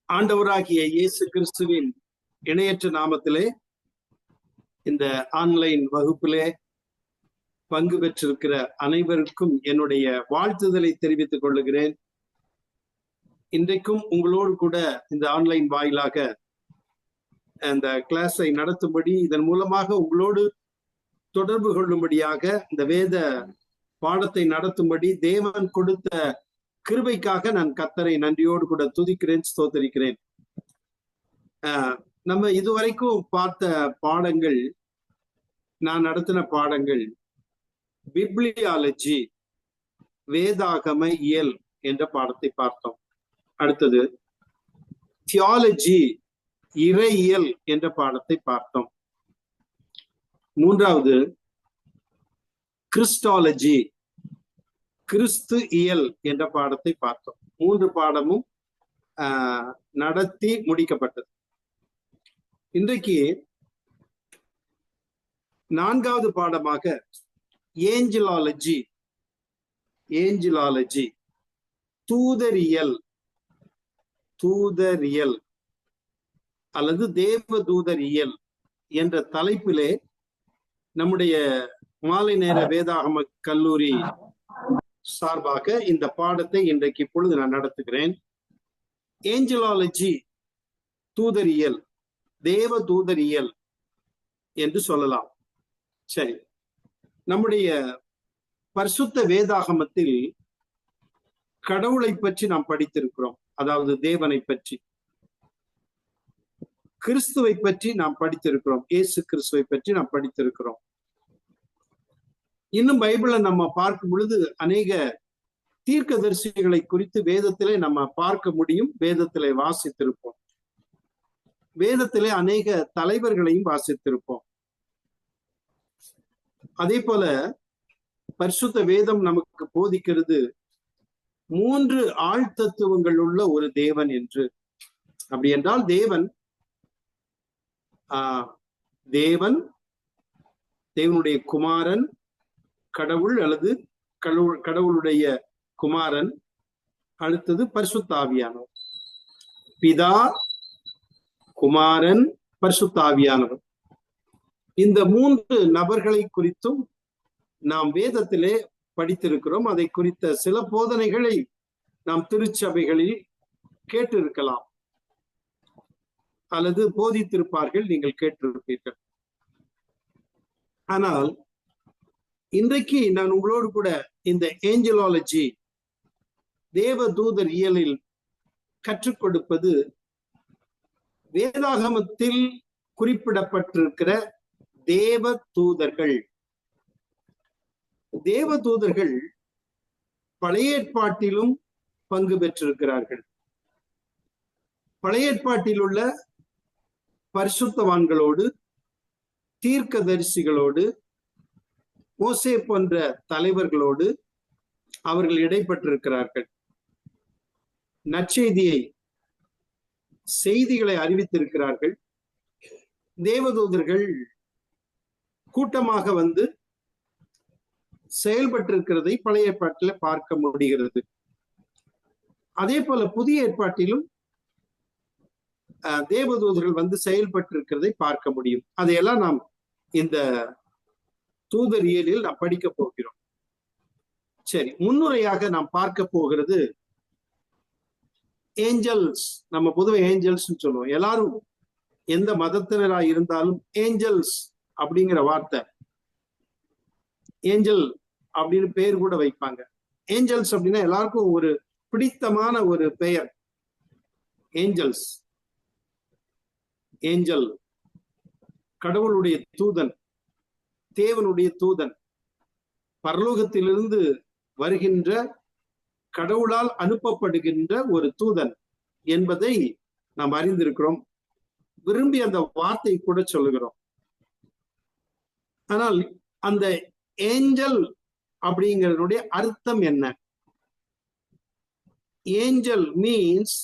ஆண்டவராகிய இயேசு கிறிஸ்துவின் இணையற்ற நாமத்திலே இந்த ஆன்லைன் வகுப்பிலே பங்கு பெற்றிருக்கிற அனைவருக்கும் என்னுடைய வாழ்த்துதலை தெரிவித்துக் கொள்ளுகிறேன். இன்றைக்கும் உங்களோடு கூட இந்த ஆன்லைன் வாயிலாக அந்த கிளாஸை நடத்தும்படி, இதன் மூலமாக உங்களோடு தொடர்பு கொள்ளும்படியாக இந்த வேத பாடத்தை நடத்தும்படி தேவன் கொடுத்த கிருபைக்காக நான் கர்த்தரை நன்றியோடு கூட துதிக்கிறேன், ஸ்தோத்தரிக்கிறேன். நம்ம இதுவரைக்கும் பார்த்த பாடங்கள், நான் நடத்தின பாடங்கள் பிப்ளியாலஜி, வேதாகம இயல் என்ற பாடத்தை பார்த்தோம். அடுத்தது தியாலஜி, இறையியல் என்ற பாடத்தை பார்த்தோம். மூன்றாவது கிறிஸ்டாலஜி, கிறிஸ்து இயல் என்ற பாடத்தை பார்த்தோம். 3 பாடமும் நடத்தி முடிக்கப்பட்டது. இன்றைக்கு 4வது பாடமாக ஏஞ்சலாலஜி, தூதரியல் அல்லது தேவதூதரியல் என்ற தலைப்பிலே நம்முடைய மாலை நேர வேதாகம கல்லூரி சார்பாக இந்த பாடத்தை இன்றைக்கு இப்பொழுது நான் நடத்துகிறேன். ஏஞ்சலாலஜி, தூதரியல், தேவ தூதரியல் என்று சொல்லலாம். சரி, நம்முடைய பரிசுத்த வேதாகமத்தில் கடவுளை பற்றி நாம் படித்திருக்கிறோம். அதாவது தேவனை பற்றி, கிறிஸ்துவை பற்றி நாம் படித்திருக்கிறோம், இயேசு கிறிஸ்துவை பற்றி நாம் படித்திருக்கிறோம். இன்னும் பைபிளை நம்ம பார்க்கும் பொழுது அநேக தீர்க்கதரிசிகளை குறித்து வேதத்திலே நம்ம பார்க்க முடியும், வேதத்திலே வாசித்திருப்போம். வேதத்திலே அநேக தலைவர்களையும் வாசித்திருப்போம். அதே போல பரிசுத்த வேதம் நமக்கு போதிக்கிறது 3 ஆழ்தத்துவங்கள் உள்ள ஒரு தேவன் என்று. அப்படி என்றால் தேவனுடைய குமாரன், கடவுள் அல்லது கடவுளுடைய குமாரன், அடுத்தது பரிசுத்த ஆவியானவர். பிதா, குமாரன், பரிசுத்த ஆவியானவர். இந்த 3 நபர்களை குறித்தும் நாம் வேதத்திலே படித்திருக்கிறோம். அதை குறித்த சில போதனைகளை நாம் திருச்சபைகளில் கேட்டிருக்கலாம் அல்லது போதித்திருப்பார்கள், நீங்கள் கேட்டிருப்பீர்கள். ஆனால் இன்றைக்கு நான் உங்களோடு கூட இந்த ஏஞ்சலாலஜி, தேவ தூதர் இயலில் கற்றுக் கொடுப்பது வேதாகமத்தில் குறிப்பிடப்பட்டிருக்கிற தேவ தூதர்கள். தேவ தூதர்கள் பழைய ஏற்பாட்டிலும் பங்கு பெற்றிருக்கிறார்கள். பழைய ஏற்பாட்டில் உள்ள பரிசுத்தவான்களோடு, தீர்க்கதரிசிகளோடு, மோசே போன்ற தலைவர்களோடு அவர்கள் இடைப்பட்டிருக்கிறார்கள். நற்செய்தியை, செய்திகளை அறிவித்திருக்கிறார்கள். தேவதூதர்கள் கூட்டமாக வந்து செயல்பட்டிருக்கிறதை பழைய ஏற்பாட்டில் பார்க்க முடிகிறது. அதே போல புதிய ஏற்பாட்டிலும் தேவதூதர்கள் வந்து செயல்பட்டிருக்கிறதை பார்க்க முடியும். அதையெல்லாம் நாம் இந்த தூதரியலில் நாம் படிக்க போகிறோம். சரி, முன்னுரையாக நாம் பார்க்க போகிறது ஏஞ்சல்ஸ். நம்ம பொதுவாக ஏஞ்சல்ஸ் சொல்லுவோம். எல்லாரும் எந்த மதத்தினராக இருந்தாலும் ஏஞ்சல்ஸ் அப்படிங்கிற வார்த்தை, ஏஞ்சல் அப்படின்னு பெயர் கூட வைப்பாங்க. ஏஞ்சல்ஸ் அப்படின்னா எல்லாருக்கும் ஒரு பிடித்தமான ஒரு பெயர். ஏஞ்சல்ஸ், ஏஞ்சல் கடவுளுடைய தூதன், தேவனுடைய தூதன், பரலோகத்திலிருந்து வருகின்ற, கடவுளால் அனுப்பப்படுகின்ற ஒரு தூதன் என்பதை நாம் அறிந்திருக்கிறோம். விரும்பி அந்த வார்த்தை கூட சொல்லுகிறோம். ஆனால் அந்த ஏஞ்சல் அப்படிங்கிறதுடைய அர்த்தம் என்ன? Angel means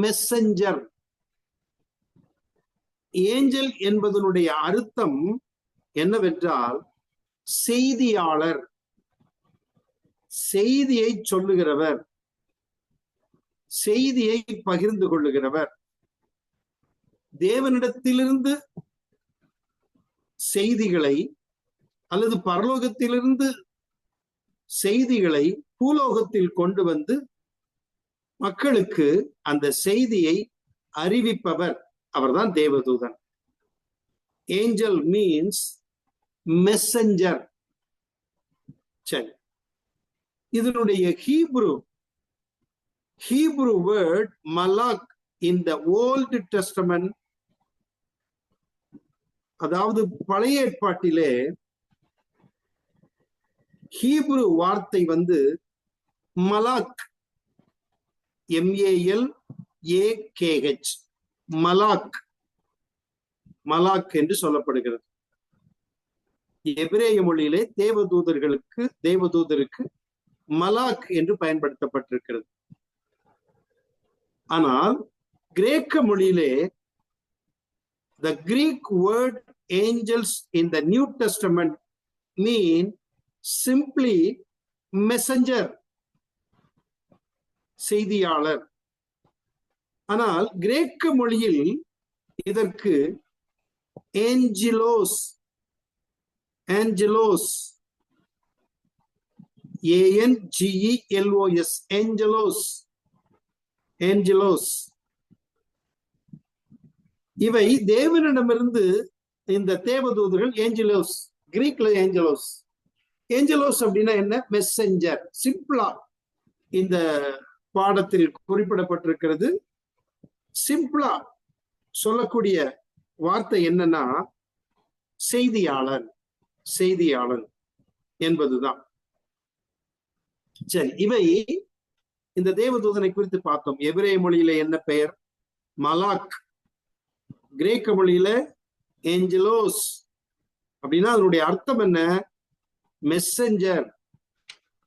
messenger. ஏஞ்சல் என்பதனுடைய அர்த்தம் என்னவென்றால் செய்தியாளர், செய்தியை சொல்லுகிறவர், செய்தியை பகிர்ந்து கொள்ளுகிறவர். தேவனிடத்திலிருந்து செய்திகளை அல்லது பரலோகத்திலிருந்து செய்திகளை பூலோகத்தில் கொண்டு வந்து மக்களுக்கு அந்த செய்தியை அறிவிப்பவர் அவர்தான் தேவதூதன். Angel means messenger. சரி, இதனுடைய Hebrew word மலாக் in the old testament, அதாவது பழைய ஏற்பாட்டிலே ஹீப்ரு வார்த்தை மலாக், MALAKH, மலாக், மலாக் என்று சொல்லப்படுகிறது. எபிரேய மொழியிலே தேவதூதருக்கு மலாக் என்று பயன்படுத்தப்பட்டிருக்கிறது. ஆனால் கிரேக்க மொழியிலே the Greek word angels in the New Testament mean simply messenger, செய்தியாளர். ஆனால் கிரேக்க மொழியில் இதற்கு ஏஞ்சலோஸ், ANGELOS, ஏஞ்சலோஸ், இவை தேவனிடமிருந்து இந்த தேவதூதர்கள். ஏஞ்சலோஸ், கிரீக்ல ஏஞ்சலோஸ் அப்படின்னா என்ன? மெசஞ்சர். சிம்பிளா இந்த பாடத்தில் குறிப்பிடப்பட்டிருக்கிறது. சிம்பிளா சொல்லக்கூடிய வார்த்தை என்னன்னா செய்தியாளன் என்பதுதான். சரி, இவை இந்த தேவதூதனை குறித்து பார்த்தோம். எபிரேய மொழியில என்ன பெயர்? மலாக். கிரேக்க மொழியில ஏஞ்சலோஸ். அப்படின்னா அதனுடைய அர்த்தம் என்ன? மெசஞ்சர்,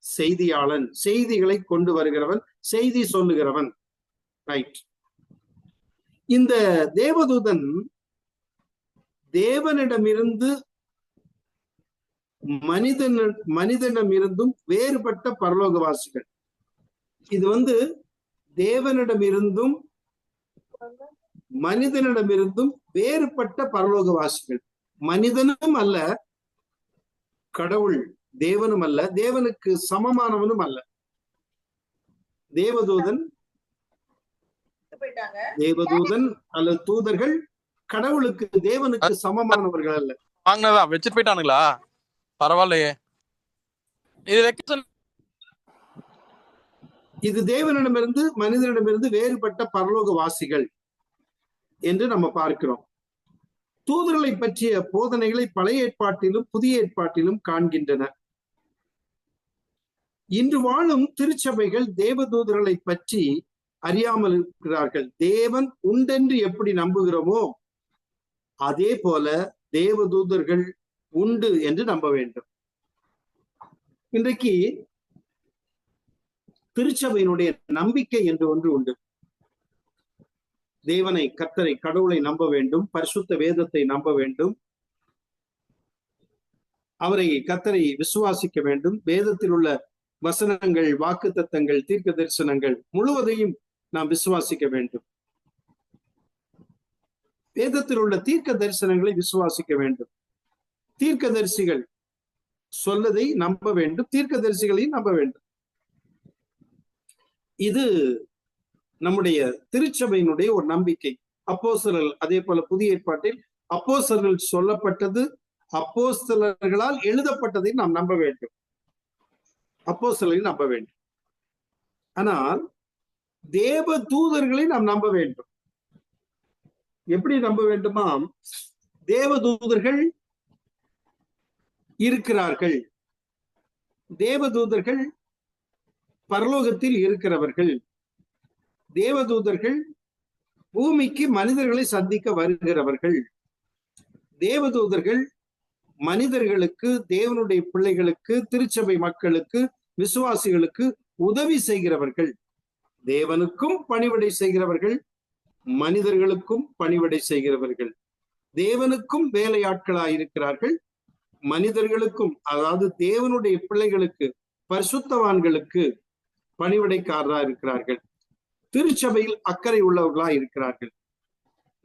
செய்தியாளன், செய்திகளை கொண்டு வருகிறவன், செய்தி சொல்லுகிறவன். ரைட். இந்த தேவதூதன் தேவனிடமிருந்து மனிதனிடமிருந்தும் வேறுபட்ட பரலோகவாசிகள். இது தேவனிடமிருந்தும் மனிதனிடமிருந்தும் வேறுபட்ட பரலோகவாசிகள். மனிதனும் அல்ல, கடவுள் தேவனும் அல்ல, தேவனுக்கு சமமானவனும் அல்ல. தேவதூதன் அல்லது தூதர்கள் கடவுளுக்கு, தேவனுக்கு சமமானவர்கள் அல்ல. வாங்கினதா வச்சுட்டு போயிட்டானுங்களா? பரவாயில்லையே. இது தேவனிடமிருந்து மனிதனிடமிருந்து வேறுபட்ட பரலோகவாசிகள் என்று நம்ம பார்க்கிறோம். தூதர்களை பற்றிய போதனைகளை பழைய ஏற்பாட்டிலும் புதிய ஏற்பாட்டிலும் காண்கின்றன. இன்று வாழும் திருச்சபைகள் தேவதூதர்களை பற்றி அறியாமல் இருக்கிறார்கள். தேவன் உண்டென்று எப்படி நம்புகிறோமோ அதே போல தேவதூதர்கள் உண்டு என்று நம்ப வேண்டும். இன்றைக்கு திருச்சபையினுடைய நம்பிக்கை என்று ஒன்று உண்டு. தேவனை, கர்த்தரை, கடவுளை நம்ப வேண்டும், பரிசுத்த வேதத்தை நம்ப வேண்டும், அவரை, கர்த்தரை விசுவாசிக்க வேண்டும், வேதத்தில் உள்ள வசனங்கள், வாக்குத்தத்தங்கள், தீர்க்க தரிசனங்கள் முழுவதையும் நாம் விசுவாசிக்க வேண்டும். வேதத்தில் உள்ள தீர்க்க தரிசனங்களை விசுவாசிக்க வேண்டும். தீர்க்கதரிசிகள் சொல்லதை நம்ப வேண்டும், தீர்க்கதரிசிகளையும் நம்ப வேண்டும். இது நம்முடைய திருச்சபையினுடைய ஒரு நம்பிக்கை. அப்போஸ்தலர்கள், அதே போல புதிய ஏற்பாட்டில் அப்போஸ்தலர்கள் சொல்லப்பட்டது, அப்போஸ்தலர்களால் எழுதப்பட்டதை நாம் நம்ப வேண்டும், அப்போஸ்தலரை நம்ப வேண்டும். ஆனால் தேவ தூதர்களை நாம் நம்ப வேண்டும். எப்படி நம்ப வேண்டுமாம்? தேவ தூதர்கள் இருக்கிறார்கள், தேவதூதர்கள் பரலோகத்தில் இருக்கிறவர்கள், தேவதூதர்கள் பூமிக்கு மனிதர்களை சந்திக்க வருகிறவர்கள், தேவதூதர்கள் மனிதர்களுக்கு, தேவனுடைய பிள்ளைகளுக்கு, திருச்சபை மக்களுக்கு, விசுவாசிகளுக்கு உதவி செய்கிறவர்கள், தேவனுக்கும் பணிவிடை செய்கிறவர்கள், மனிதர்களுக்கும் பணிவிடை செய்கிறவர்கள், தேவனுக்கும் வேலையாட்களாய் இருக்கிறார்கள், மனிதர்களுக்கும், அதாவது தேவனுடைய பிள்ளைகளுக்கு, பரிசுத்தவான்களுக்கு பணிவிடைக்காரராக இருக்கிறார்கள், திருச்சபையில் அக்கறை உள்ளவர்களாக இருக்கிறார்கள்.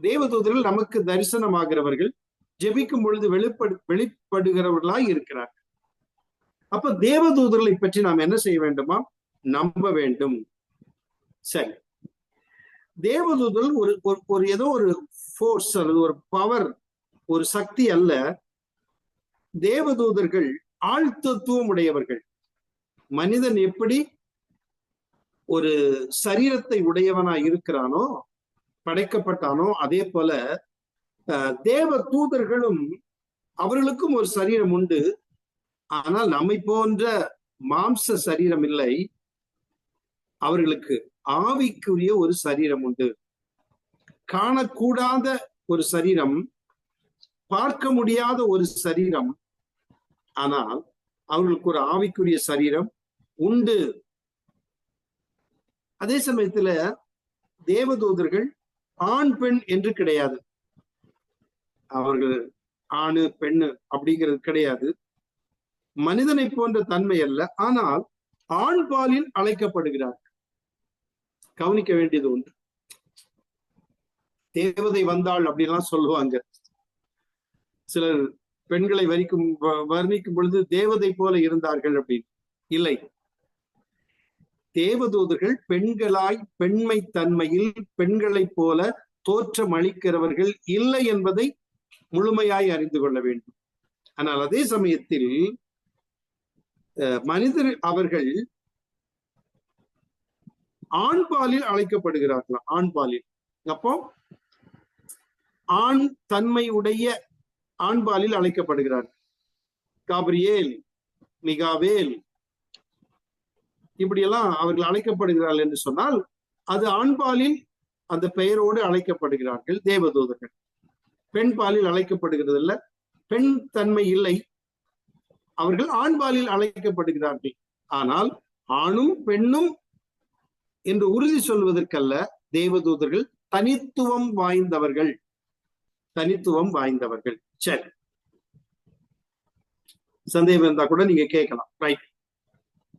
தேவதூதர்கள் நமக்கு தரிசனமாகிறவர்கள், ஜெபிக்கும் பொழுது வெளிப்படுகிறவர்களாய் இருக்கிறார். அப்ப தேவதூதர்களை பற்றி நாம் என்ன செய்ய வேண்டுமா? நம்ப வேண்டும். சரி, தேவதூதர்கள் ஒரு ஏதோ ஒரு ஃபோர்ஸ் அல்லது ஒரு பவர், ஒரு சக்தி அல்ல. தேவதூதர்கள் ஆழ்த்தத்துவம் உடையவர்கள். மனிதன் எப்படி ஒரு சரீரத்தை உடையவனா இருக்கிறானோ, படைக்கப்பட்டானோ, அதே போல தேவ தூதர்களும் அவர்களுக்கும் ஒரு சரீரம் உண்டு. ஆனால் நம்மை போன்ற மாம்ச சரீரம் இல்லை. அவர்களுக்கு ஆவிக்குரிய ஒரு சரீரம் உண்டு. காணக்கூடாத ஒரு சரீரம், பார்க்க முடியாத ஒரு சரீரம். ஆனால் அவர்களுக்கு ஒரு ஆவிக்குரிய சரீரம் உண்டு. அதே சமயத்துல தேவதூதர்கள் ஆண் பெண் என்று கிடையாது. அவர்கள் ஆணு பெண்ணு அப்படிங்கிறது கிடையாது. மனிதனை போன்ற தன்மை அல்ல. ஆனால் ஆண் பாலில் அழைக்கப்படுகிறார். கவனிக்க வேண்டியது ஒன்று. தேவதை வந்தாள் அப்படின்லாம் சொல்லுவாங்க. சிலர் பெண்களை வர்ணிக்கும் பொழுது தேவதை போல இருந்தார்கள் அப்படின்னு. இல்லை, தேவதூதர்கள் பெண்களாய் பெண்மை தன்மையில் பெண்களைப் போல தோற்றம் அளிக்கிறவர்கள் இல்லை என்பதை முழுமையாய் அறிந்து கொள்ள வேண்டும். ஆனால் அதே சமயத்தில் மனிதர் அவர்கள் ஆண்பாலில் அழைக்கப்படுகிறார்களாம். ஆண்பாலில். அப்போ ஆண் தன்மை உடைய ஆண்பாலில் அழைக்கப்படுகிறார்கள். காபிரியேல், மிகாவேல், இப்படியெல்லாம் அவர்கள் அழைக்கப்படுகிறார்கள் என்று சொன்னால் அது ஆண்பாலில் அந்த பெயரோடு அழைக்கப்படுகிறார்கள் தேவதூதர்கள். பெண் பாலில் அழைக்கப்படுகிறது இல்ல, பெண் தன்மை இல்லை, அவர்கள் ஆண்பாலில் அழைக்கப்படுகிறார்கள். ஆனால் ஆணும் பெண்ணும் என்று உறுதி சொல்வதற்கல்ல, தேவதூதர்கள் தனித்துவம் வாய்ந்தவர்கள். தனித்துவம் வாய்ந்தவர்கள். சரி, சந்தேகம் இருந்தா கூட நீங்க கேட்கலாம். ரைட்.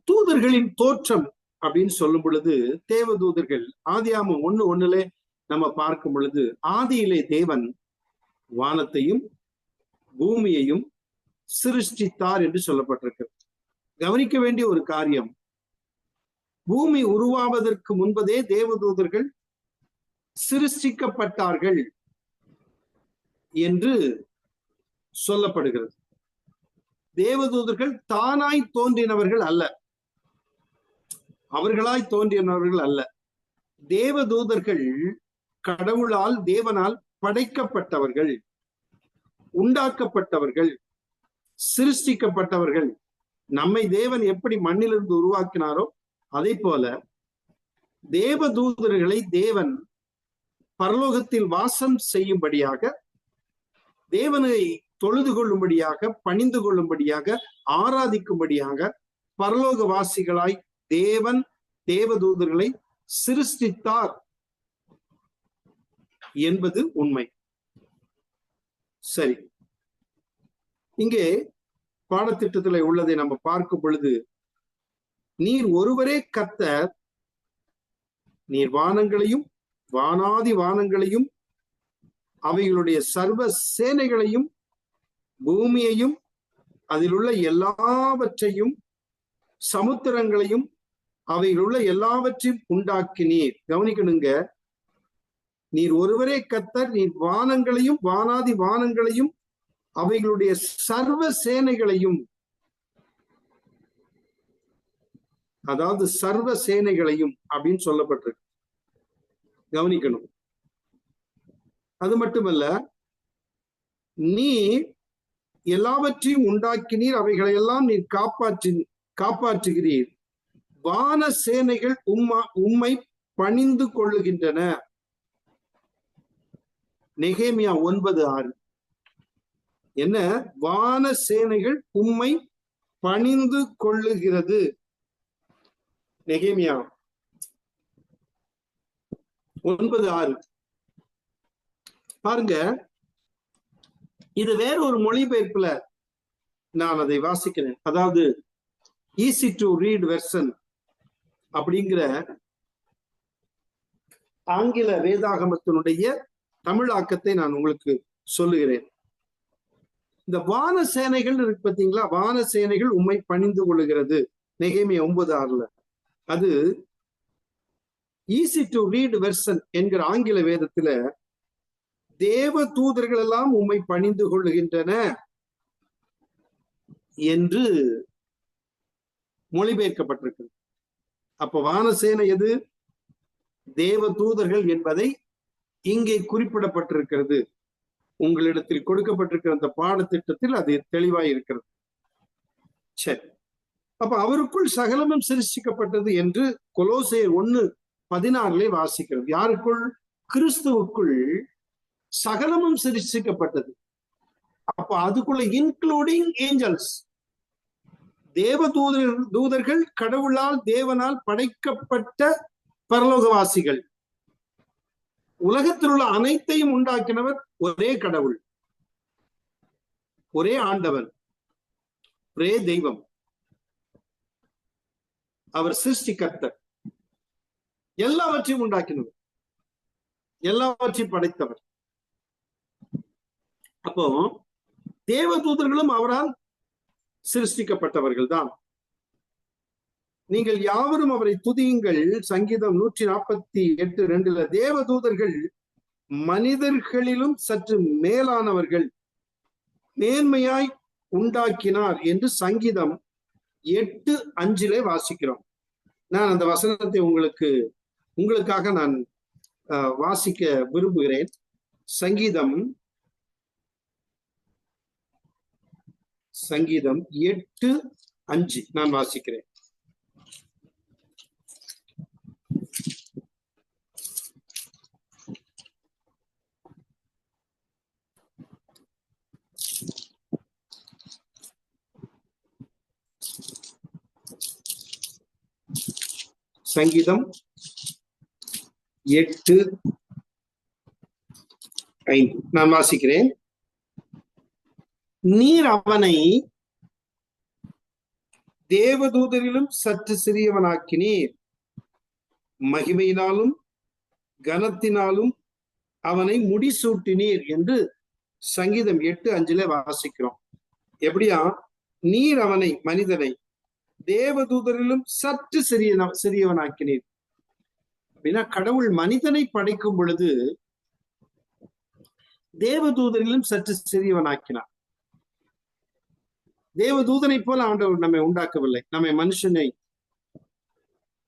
தூதர்களின் தோற்றம் அப்படின்னு சொல்லும் பொழுது தேவதூதர்கள் ஆதியாகமம் 1:1 நம்ம பார்க்கும் பொழுது, ஆதியிலே தேவன் வானத்தையும் பூமியையும் சிருஷ்டித்தார் என்று சொல்லப்பட்டிருக்கு. கவனிக்க வேண்டிய ஒரு காரியம், பூமி உருவாவதற்கு முன்பதே தேவதூதர்கள் சிருஷ்டிக்கப்பட்டார்கள் என்று சொல்லப்படுகிறது. தேவதூதர்கள் தானாய் தோன்றினவர்கள் அல்ல, அவர்களாய் தோன்றினவர்கள் அல்ல. தேவதூதர்கள் கடவுளால், தேவனால் படைக்கப்பட்டவர்கள், உண்டாக்கப்பட்டவர்கள், சிருஷ்டிக்கப்பட்டவர்கள். நம்மை தேவன் எப்படி மண்ணிலிருந்து உருவாக்கினாரோ அதே போல தேவதூதர்களை தேவன் பரலோகத்தில் வாசம் செய்யும்படியாக, தேவனை தொழுது கொள்ளும்படியாக, பணிந்து கொள்ளும்படியாக, ஆராதிக்கும்படியாக பரலோகவாசிகளாய் தேவன் தேவதூதர்களை சிருஷ்டித்தார் என்பது உண்மை. சரி, இங்கே பாடத்திட்டத்தில் உள்ளதை நம்ம பார்க்கும் பொழுது, நீர் ஒருவரே கர்த்தர், நீர் வானங்களையும் வானாதி வானங்களையும் அவைகளுடைய சர்வ சேனைகளையும் பூமியையும் அதில் உள்ள எல்லாவற்றையும் சமுத்திரங்களையும் அவையில் உள்ள எல்லாவற்றையும் உண்டாக்கினீர். கவனிக்கணுங்க, நீர் ஒருவரே கர்த்தர், நீர் வானங்களையும் வானாதி வானங்களையும் அவைகளுடைய சர்வ சேனைகளையும், அதாவது சர்வ சேனைகளையும் அப்படின்னு சொல்லப்பட்டிருக்கு. கவனிக்கணும். அது மட்டுமல்ல, நீ எல்லாவற்றையும் உண்டாக்கினீர், அவைகளையெல்லாம் நீர் காப்பாற்றுகிறீர். வான சேனைகள் உம்மை பணிந்து கொள்ளுகின்றன. நெகேமியா 9:6. என்ன? வான சேனைகள் உம்மை பணிந்து கொள்ளுகிறது. நெகேமியா 9:6. பாருங்க, இது வேற ஒரு மொழிபெயர்ப்புல நான் அதை வாசிக்கிறேன். அதாவது ஈஸி டு ரீட் வெர்சன் அப்படிங்கிற ஆங்கில வேதாகமத்தினுடைய தமிழாக்கத்தை நான் உங்களுக்கு சொல்லுகிறேன். இந்த வான சேனைகள் இருக்கு பார்த்தீங்களா, வான சேனைகள் உம்மை பணிந்து கொள்ளுகிறது, நெகேமியா 9:6. அது ஈஸி டு ரீட் வெர்சன் என்கிற ஆங்கில வேதத்துல தேவ தூதர்கள் எல்லாம் உம்மை பணிந்து கொள்ளுகின்றன என்று மொழிபெயர்க்கப்பட்டிருக்கிறது. அப்ப வானசேனை எது? தேவ தூதர்கள் என்பதை இங்கே குறிப்பிடப்பட்டிருக்கிறது. உங்களிடத்தில் கொடுக்கப்பட்டிருக்கிற அந்த பாடத்திட்டத்தில் அது தெளிவாய் இருக்கிறது. சரி, அப்ப அவருக்குள் சகலமும் சிருஷ்டிக்கப்பட்டது என்று கொலோசையர் 1:16 வாசிக்கிறது. யாருக்குள்? கிறிஸ்துவுக்குள் சகலமும் சிருஷ்டிக்கப்பட்டது. அப்ப அதுக்குள்ள இன்க்ளூடிங் ஏஞ்சல்ஸ், தேவ தூதர்கள், கடவுளால் தேவனால் படைக்கப்பட்ட பரலோகவாசிகள். உலகத்தில் உள்ள அனைத்தையும் உண்டாக்கினவர் ஒரே கடவுள், ஒரே ஆண்டவன், ஒரே தெய்வம். அவர் சிருஷ்டிகர்த்தர், எல்லாவற்றையும் உண்டாக்கினவர், எல்லாவற்றையும் படைத்தவர். அப்போ தேவ தூதர்களும் அவரால் சிருஷ்டிக்கப்பட்டவர்கள் தான். நீங்கள் யாவரும் அவரை துதியுங்கள், சங்கீதம் 148:2. தேவ தூதர்கள் மனிதர்களிலும் சற்று மேலானவர்கள், மேன்மையாய் உண்டாக்கினார் என்று சங்கீதம் 8:5 வாசிக்கிறோம். நான் அந்த வசனத்தை உங்களுக்காக நான் வாசிக்க விரும்புகிறேன். சங்கீதம் 8:5 நான் வாசிக்கிறேன். சங்கீதம் 8:5 நான் வாசிக்கிறேன். நீர் அவனை தேவதூதரிலும் சற்று சிறியவனாக்கினீர், மகிமையினாலும் கனத்தினாலும் அவனை முடிசூட்டினீர் என்று சங்கீதம் 8:5 வாசிக்கிறோம். எப்படியா? நீர் அவனை, மனிதனை, தேவதூதரிலும் சற்று சிறியவனாக்கினீர். அப்படின்னா கடவுள் மனிதனை படைக்கும் பொழுது தேவதூதரிலும் சற்று சிறியவனாக்கினார். தேவதூதனை போல ஆண்டவர் நம்மை உண்டாக்கவில்லை. நம்மை மனுஷனை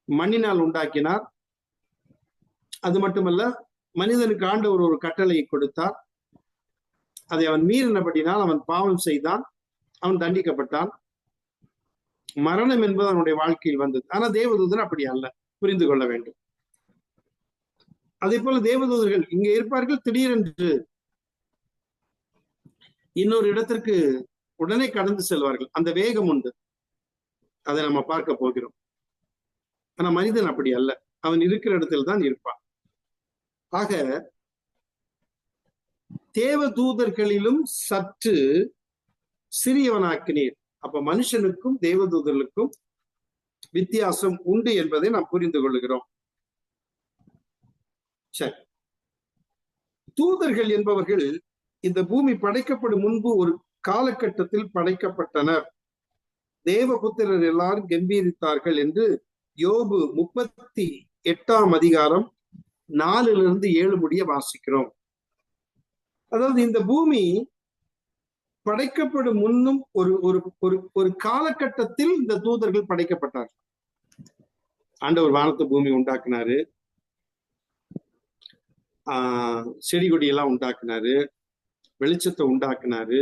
மண்ணினால் உண்டாக்கினார். அது மட்டுமல்ல, மனிதனுக்கு ஆண்டவர் ஒரு கட்டளையை கொடுத்தார். அதை அவன் மீறினபடினால் அவன் பாவம் செய்தான், அவன் தண்டிக்கப்பட்டான். மரணம் என்பது அவனுடைய வாழ்க்கையில் வந்தது. ஆனா தேவதூதன் அப்படி அல்ல, புரிந்து கொள்ள வேண்டும். அதே போல தேவதூதர்கள் இங்கே இருப்பார்கள், திடீரென்று இன்னொரு இடத்திற்கு உடனே கடந்து செல்வார்கள். அந்த வேகம் உண்டு, அதை நம்ம பார்க்க போகிறோம். ஆனா மனிதன் அப்படி அல்ல, அவன் இருக்கிற இடத்தில் தான் இருப்பான். ஆக தேவதூதர்களிலும் சற்று சிறியவனாக்கினீர். அப்ப மனுஷனுக்கும் தேவதூதர்களுக்கும் வித்தியாசம் உண்டு என்பதை நாம் புரிந்து கொள்கிறோம். சரி, தூதர்கள் என்பவர்கள் இந்த பூமி படைக்கப்படும் முன்பு ஒரு காலகட்டத்தில் படைக்கப்பட்டனர். தேவபுத்திரர் எல்லாரும் கம்பீரித்தார்கள் என்று யோபு 38:4-7 வாசிக்கிறோம். அதாவது இந்த பூமி படைக்கப்படும் முன்னும் ஒரு ஒரு ஒரு காலகட்டத்தில் இந்த தூதர்கள் படைக்கப்பட்டார். ஆண்டவர் வானத்தை பூமி உண்டாக்குனாரு, செடி கொடியெல்லாம் உண்டாக்குனாரு, வெளிச்சத்தை உண்டாக்குனாரு,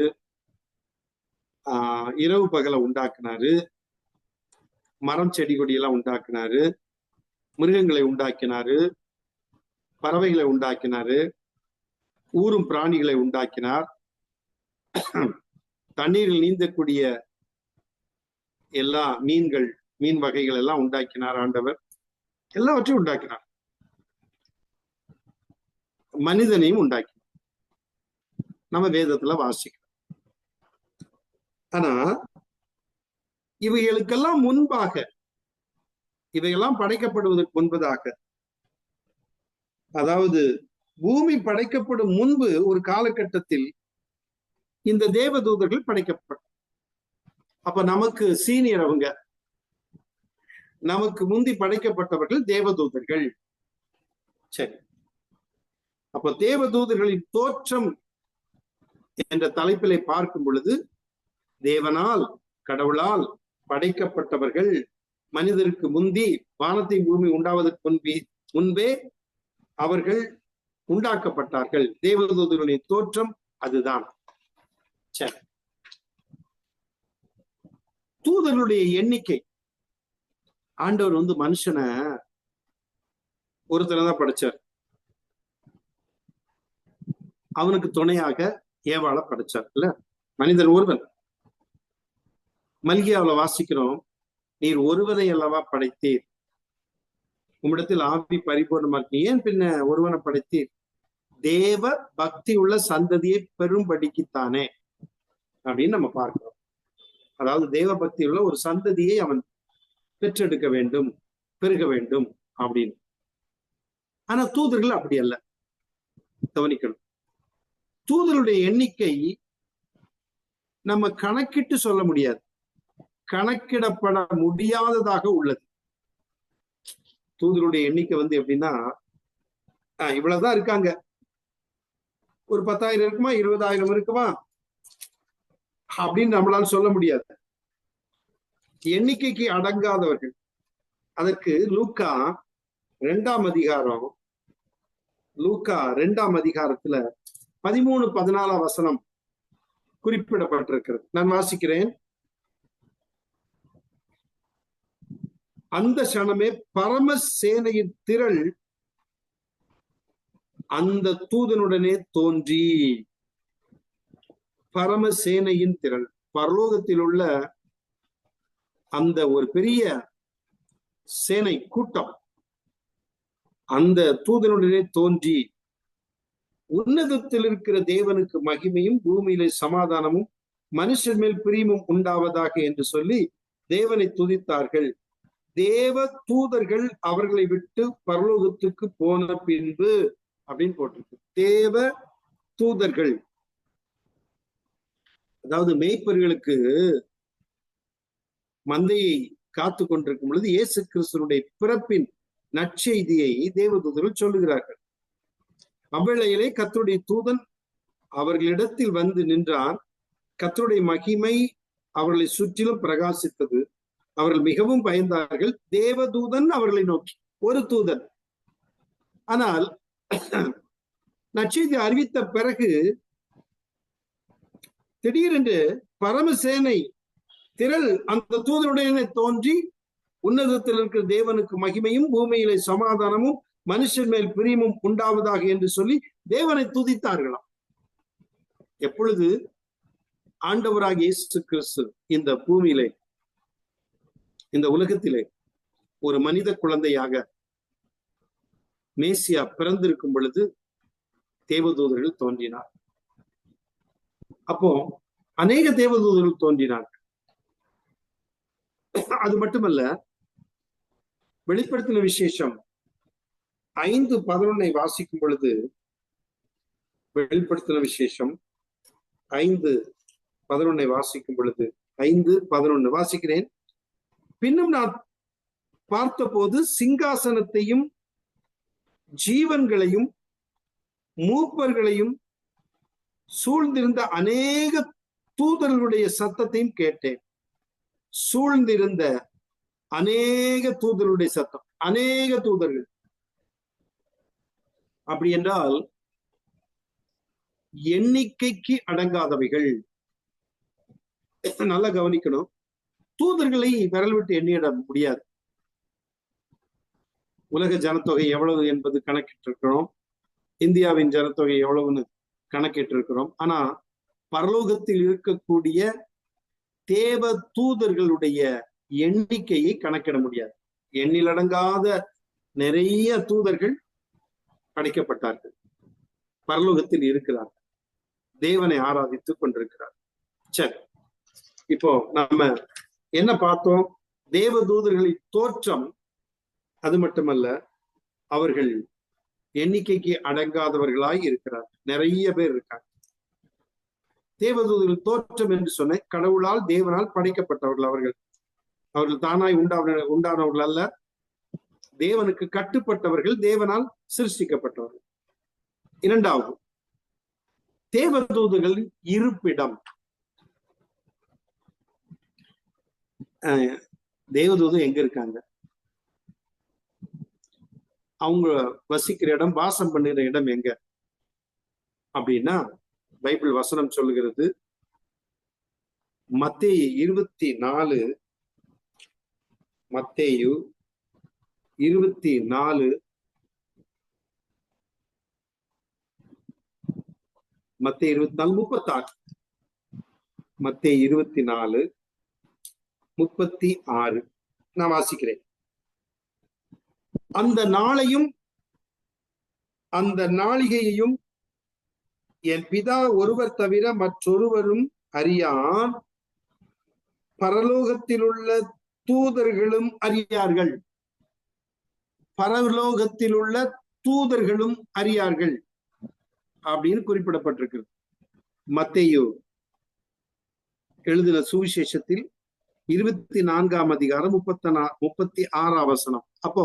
இரவு பகலை உண்டாக்குனாரு, மரம் செடி கொடியெல்லாம் உண்டாக்குனாரு, மிருகங்களை உண்டாக்கினாரு, பறவைகளை உண்டாக்கினாரு, ஊரும் பிராணிகளை உண்டாக்கினார், தண்ணீரில் நீந்தக்கூடிய எல்லா மீன் வகைகள் எல்லாம் உண்டாக்கினார். ஆண்டவர் எல்லாவற்றையும் உண்டாக்கினார். மனிதனையும் உண்டாக்கினார். நம்ம வேதத்துல வாசிக்கிறோம். ஆனா இவைகளுக்கெல்லாம் முன்பாக, இவையெல்லாம் படைக்கப்படுவதற்கு முன்பதாக, அதாவது பூமி படைக்கப்படும் முன்பு ஒரு காலகட்டத்தில் இந்த தேவதூதர்கள் படைக்கப்பட்ட. அப்ப நமக்கு சீனியர் அவங்க, நமக்கு முந்தி படைக்கப்பட்டவர்கள் தேவதூதர்கள். சரி, அப்ப தேவதூதர்களின் தோற்றம் என்ற தலைப்பிலை பார்க்கும் பொழுது, தேவனால் கடவுளால் படைக்கப்பட்டவர்கள் மனிதருக்கு முந்தி வானத்தை பூமி உண்டாவதற்கு முன்பே அவர்கள் உண்டாக்கப்பட்டார்கள். தேவதூதர்களின் தோற்றம் அதுதான். சரி, தூதர்களுடைய எண்ணிக்கை, ஆண்டவர் மனுஷனை ஒருத்தனை தான் படைச்சார். அவனுக்கு துணையாக ஏவாளை படைச்சார் இல்ல, மனிதன் ஒருவன். மல்கியாவுல வாசிக்கிறோம், நீர் ஒருவனை அல்லவா படைத்தீர், உம்மிடத்தில் ஆவி பரிபூர்ணமா இருக்கு, ஏன் பின்ன ஒருவனை படைத்தீர், தேவ பக்தி உள்ள சந்ததியை பெரும்படிக்குத்தானே அப்படின்னு நம்ம பார்க்கிறோம். அதாவது தேவ பக்தி உள்ள ஒரு சந்ததியை அவன் பெற்றெடுக்க வேண்டும், பெருக வேண்டும் அப்படின்னு. ஆனா தூதர்கள் அப்படி அல்ல, கவனிக்கணும். தூதருடைய எண்ணிக்கை நம்ம கணக்கிட்டு சொல்ல முடியாது, கணக்கிடப்பட முடியாததாக உள்ளது. தூதருடைய எண்ணிக்கை எப்படின்னா, இவ்வளவுதான் இருக்காங்க, ஒரு 10,000 இருக்குமா, 20,000 இருக்குமா அப்படின்னு நம்மளால சொல்ல முடியாது. எண்ணிக்கைக்கு அடங்காதவர்கள். அதற்கு லூக்கா 2ஆம் அதிகாரம், லூக்கா 2ஆம் அதிகாரத்துல 13-14 வசனம் குறிப்பிடப்பட்டிருக்கிறது. நான் வாசிக்கிறேன். அந்த சனமே பரமசேனையின் திரள் அந்த தூதனுடனே தோன்றி, பரமசேனையின் திரள், பரலோகத்தில் உள்ள அந்த ஒரு பெரிய சேனை கூட்டம் அந்த தூதனுடனே தோன்றி, உன்னதத்தில் இருக்கிற தேவனுக்கு மகிமையும் பூமியிலே சமாதானமும் மனுஷர் மேல் பிரியமும் உண்டாவதாக என்று சொல்லி தேவனை துதித்தார்கள். தேவ தூதர்கள் அவர்களை விட்டு பரலோகத்துக்கு போன பின்பு அப்படின்னு போட்டிருக்கு. தேவ தூதர்கள், அதாவது மேய்ப்பர்களுக்கு மந்தையை காத்து கொண்டிருக்கும் பொழுது இயேசு கிறிஸ்துனுடைய பிறப்பின் நற்செய்தியை தேவதூதர்கள் சொல்லுகிறார்கள். அவ்வேளையிலே கர்த்தருடைய தூதன் அவர்களிடத்தில் வந்து நின்றார். கர்த்தருடைய மகிமை அவர்களை சுற்றிலும் பிரகாசித்தது. அவர்கள் மிகவும் பயந்தார்கள். தேவதூதன் அவர்களை நோக்கி, ஒரு தூதன். ஆனால் நற்செய்தி அறிவித்த பிறகு திடீரென்று பரமசேனை திரள் அந்த தூதனுடனே தோன்றி, உன்னதத்தில் இருக்கிற தேவனுக்கு மகிமையும் பூமியிலே சமாதானமும் மனுஷன் மேல் பிரியமும் உண்டாவதாக என்று சொல்லி தேவனை துதித்தார்களாம். எப்பொழுது ஆண்டவராக இயேசு கிறிஸ்து இந்த பூமியிலே, இந்த உலகத்திலே ஒரு மனித குழந்தையாக மேசியா பிறந்திருக்கும் பொழுது தேவதூதர்கள் தோன்றினார். அப்போ அநேக தேவதூதர்கள் தோன்றினார். அது மட்டுமல்ல, வெளிப்படுத்தின விசேஷம் 5:11 வாசிக்கும் பொழுது, வெளிப்படுத்தின விசேஷம் 5:11 வாசிக்கும் பொழுது, 5:11 வாசிக்கிறேன். பின்னும் நான் பார்த்தபோது சிங்காசனத்தையும் ஜீவன்களையும் மூப்பர்களையும் சூழ்ந்திருந்த அநேக தூதர்களுடைய சத்தத்தையும் கேட்டேன். சூழ்ந்திருந்த அநேக தூதர்களுடைய சத்தம், அநேக தூதர்கள். அப்படி என்றால் எண்ணிக்கைக்கு அடங்காதவைகள். நல்லா கவனிக்கணும். தூதர்களை விரல் விட்டு எண்ணிட முடியாது. உலக ஜனத்தொகை எவ்வளவு என்பது கணக்கிட்டிருக்கிறோம். இந்தியாவின் ஜனத்தொகை எவ்வளவுன்னு கணக்கிட்டிருக்கிறோம். ஆனா பரலோகத்தில் இருக்கக்கூடிய தேவ தூதர்களுடைய எண்ணிக்கையை கணக்கிட முடியாது. எண்ணிலடங்காத நிறைய தூதர்கள் படைக்கப்பட்டார்கள், பரலோகத்தில் இருக்கிறார்கள், தேவனை ஆராதித்துக் கொண்டிருக்கிறார். சரி, இப்போ நம்ம என்ன பார்த்தோம்? தேவ தூதர்களின் தோற்றம், அது மட்டுமல்ல அவர்கள் எண்ணிக்கைக்கு அடங்காதவர்களாய் இருக்கிறார். நிறைய பேர் இருக்காங்க. தேவதூதர்கள் தோற்றம் என்று சொன்ன கடவுளால் தேவனால் படைக்கப்பட்டவர்கள். அவர்கள் தானாய் உண்டானவர்கள் அல்ல, தேவனுக்கு கட்டுப்பட்டவர்கள், தேவனால் சிருஷ்டிக்கப்பட்டவர்கள். இரண்டாவது, தேவதூதர்களின் இருப்பிடம். தேவதூதர் எங்க இருக்காங்க? அவங்க வசிக்கிற இடம், வாசம் பண்ணுகிற இடம் எங்க அப்படின்னா, பைபிள் வசனம் சொல்லுகிறது, மத்தேயு 24 மத்தேயு 24 மத்தேயு 24 36 மத்தேயு 24 36 நான் வாசிக்கிறேன். அந்த நாளையும் அந்த நாளிகையையும் என் பிதா ஒருவர் தவிர மற்றொருவரும் அறியான், பரலோகத்தில் உள்ள தூதர்களும் அறியார்கள். பரலோகத்தில் உள்ள தூதர்களும் அறியார்கள் அப்படின்னு குறிப்பிடப்பட்டிருக்கிறது. மத்தேயு எழுதின சுவிசேஷத்தில் 24ஆம் அதிகாரம் 36ஆம் வசனம். அப்போ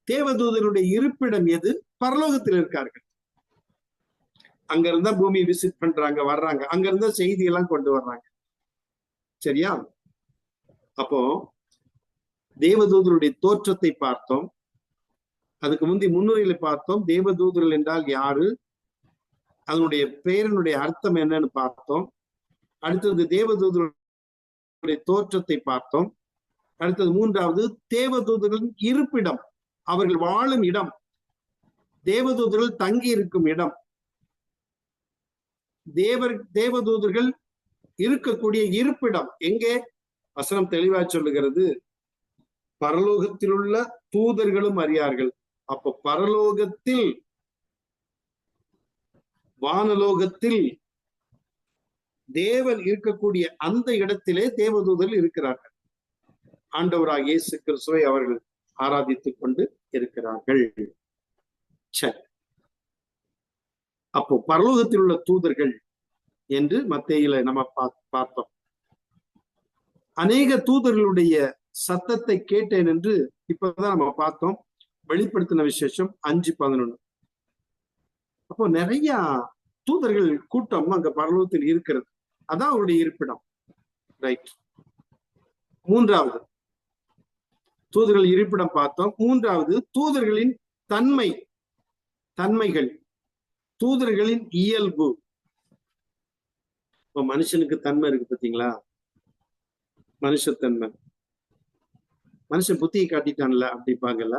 தேவதூதருடைய இருப்பிடம் எது? பரலோகத்தில் இருக்கார்கள். அங்க இருந்தா பூமி விசிட் பண்றாங்க, வர்றாங்க, அங்க இருந்தா செய்தி எல்லாம் கொண்டு வர்றாங்க. சரியா? அப்போ தேவதூதருடைய தோற்றத்தை பார்த்தோம். அதுக்கு முந்தி முன்னுரையில பார்த்தோம் தேவதூதர்கள் என்றால் யாரு, அதனுடைய பெயரினுடைய அர்த்தம் என்னன்னு பார்த்தோம். அடுத்தது தேவதூதருடைய தோற்றத்தை பார்த்தோம். அடுத்தது மூன்றாவது தேவதூதர்களின் இருப்பிடம், அவர்கள் வாழும் இடம், தேவதூதர்கள் தங்கி இருக்கும் இடம், தேவதூதர்கள் இருக்கக்கூடிய இருப்பிடம் எங்கே? வசனம் தெளிவா சொல்லுகிறது, பரலோகத்தில் உள்ள தூதர்களும் அறியார்கள். அப்போ பரலோகத்தில், வானலோகத்தில் தேவன் இருக்கக்கூடிய அந்த இடத்திலே தேவதூதர்கள் இருக்கிறார்கள். ஆண்டவராக இயேசு கிறிஸ்துவை அவர்கள் ஆராதித்துக் கொண்டு இருக்கிறார்கள். சரி, அப்போ பரலோகத்தில் உள்ள தூதர்கள் என்று மத்தேயுல நம்ம பார்த்தோம். அநேக தூதர்களுடைய சத்தத்தை கேட்டேன் என்று இப்பதான் நம்ம பார்த்தோம். வெளிப்படுத்தின விசேஷம் 5:11. அப்போ நிறைய தூதர்கள் கூட்டம் அங்க பரலோகத்தில் இருக்கிறது. அதான் அவருடைய இருப்பிடம். ரைட். மூன்றாவது, தூதர்கள் இருப்பிடம் பார்த்தோம். மூன்றாவது, தூதர்களின் தன்மைகள், தூதர்களின் இயல்பு. இப்போ மனுஷனுக்கு தன்மை இருக்கு பார்த்தீங்களா? மனுஷத்தன்மை. மனுஷன் புத்தியை காட்டிட்டான்ல அப்படிப்பாங்கல்ல,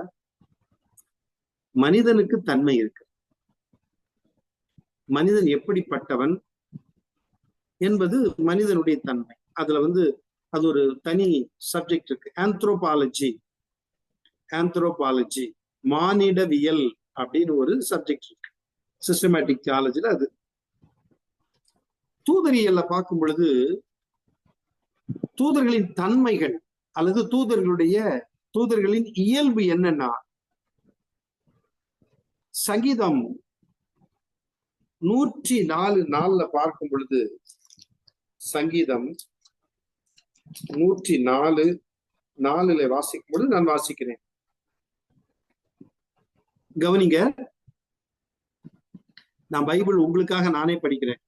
மனிதனுக்கு தன்மை இருக்கு. மனிதன் எப்படிப்பட்டவன் என்பது மனிதனுடைய தன்மை. அதுல அது ஒரு தனி சப்ஜெக்ட் இருக்கு. ஆந்த்ரோபாலஜி, மானிடவியல் அப்படின்னு ஒரு சப்ஜெக்ட் இருக்கு சிஸ்டமேட்டிக் தியாலஜில. அது தூதரியல்ல பார்க்கும் பொழுது தூதர்களின் தன்மைகள் அல்லது தூதர்களின் இயல்பு என்னன்னா, சங்கீதம் 104:4 பார்க்கும் பொழுது, சங்கீதம் 104:4 வாசிக்கும் பொழுது நான் வாசிக்கிறேன், கவனிங்க. நான் பைபிள் உங்களுக்காக நானே படிக்கிறேன்.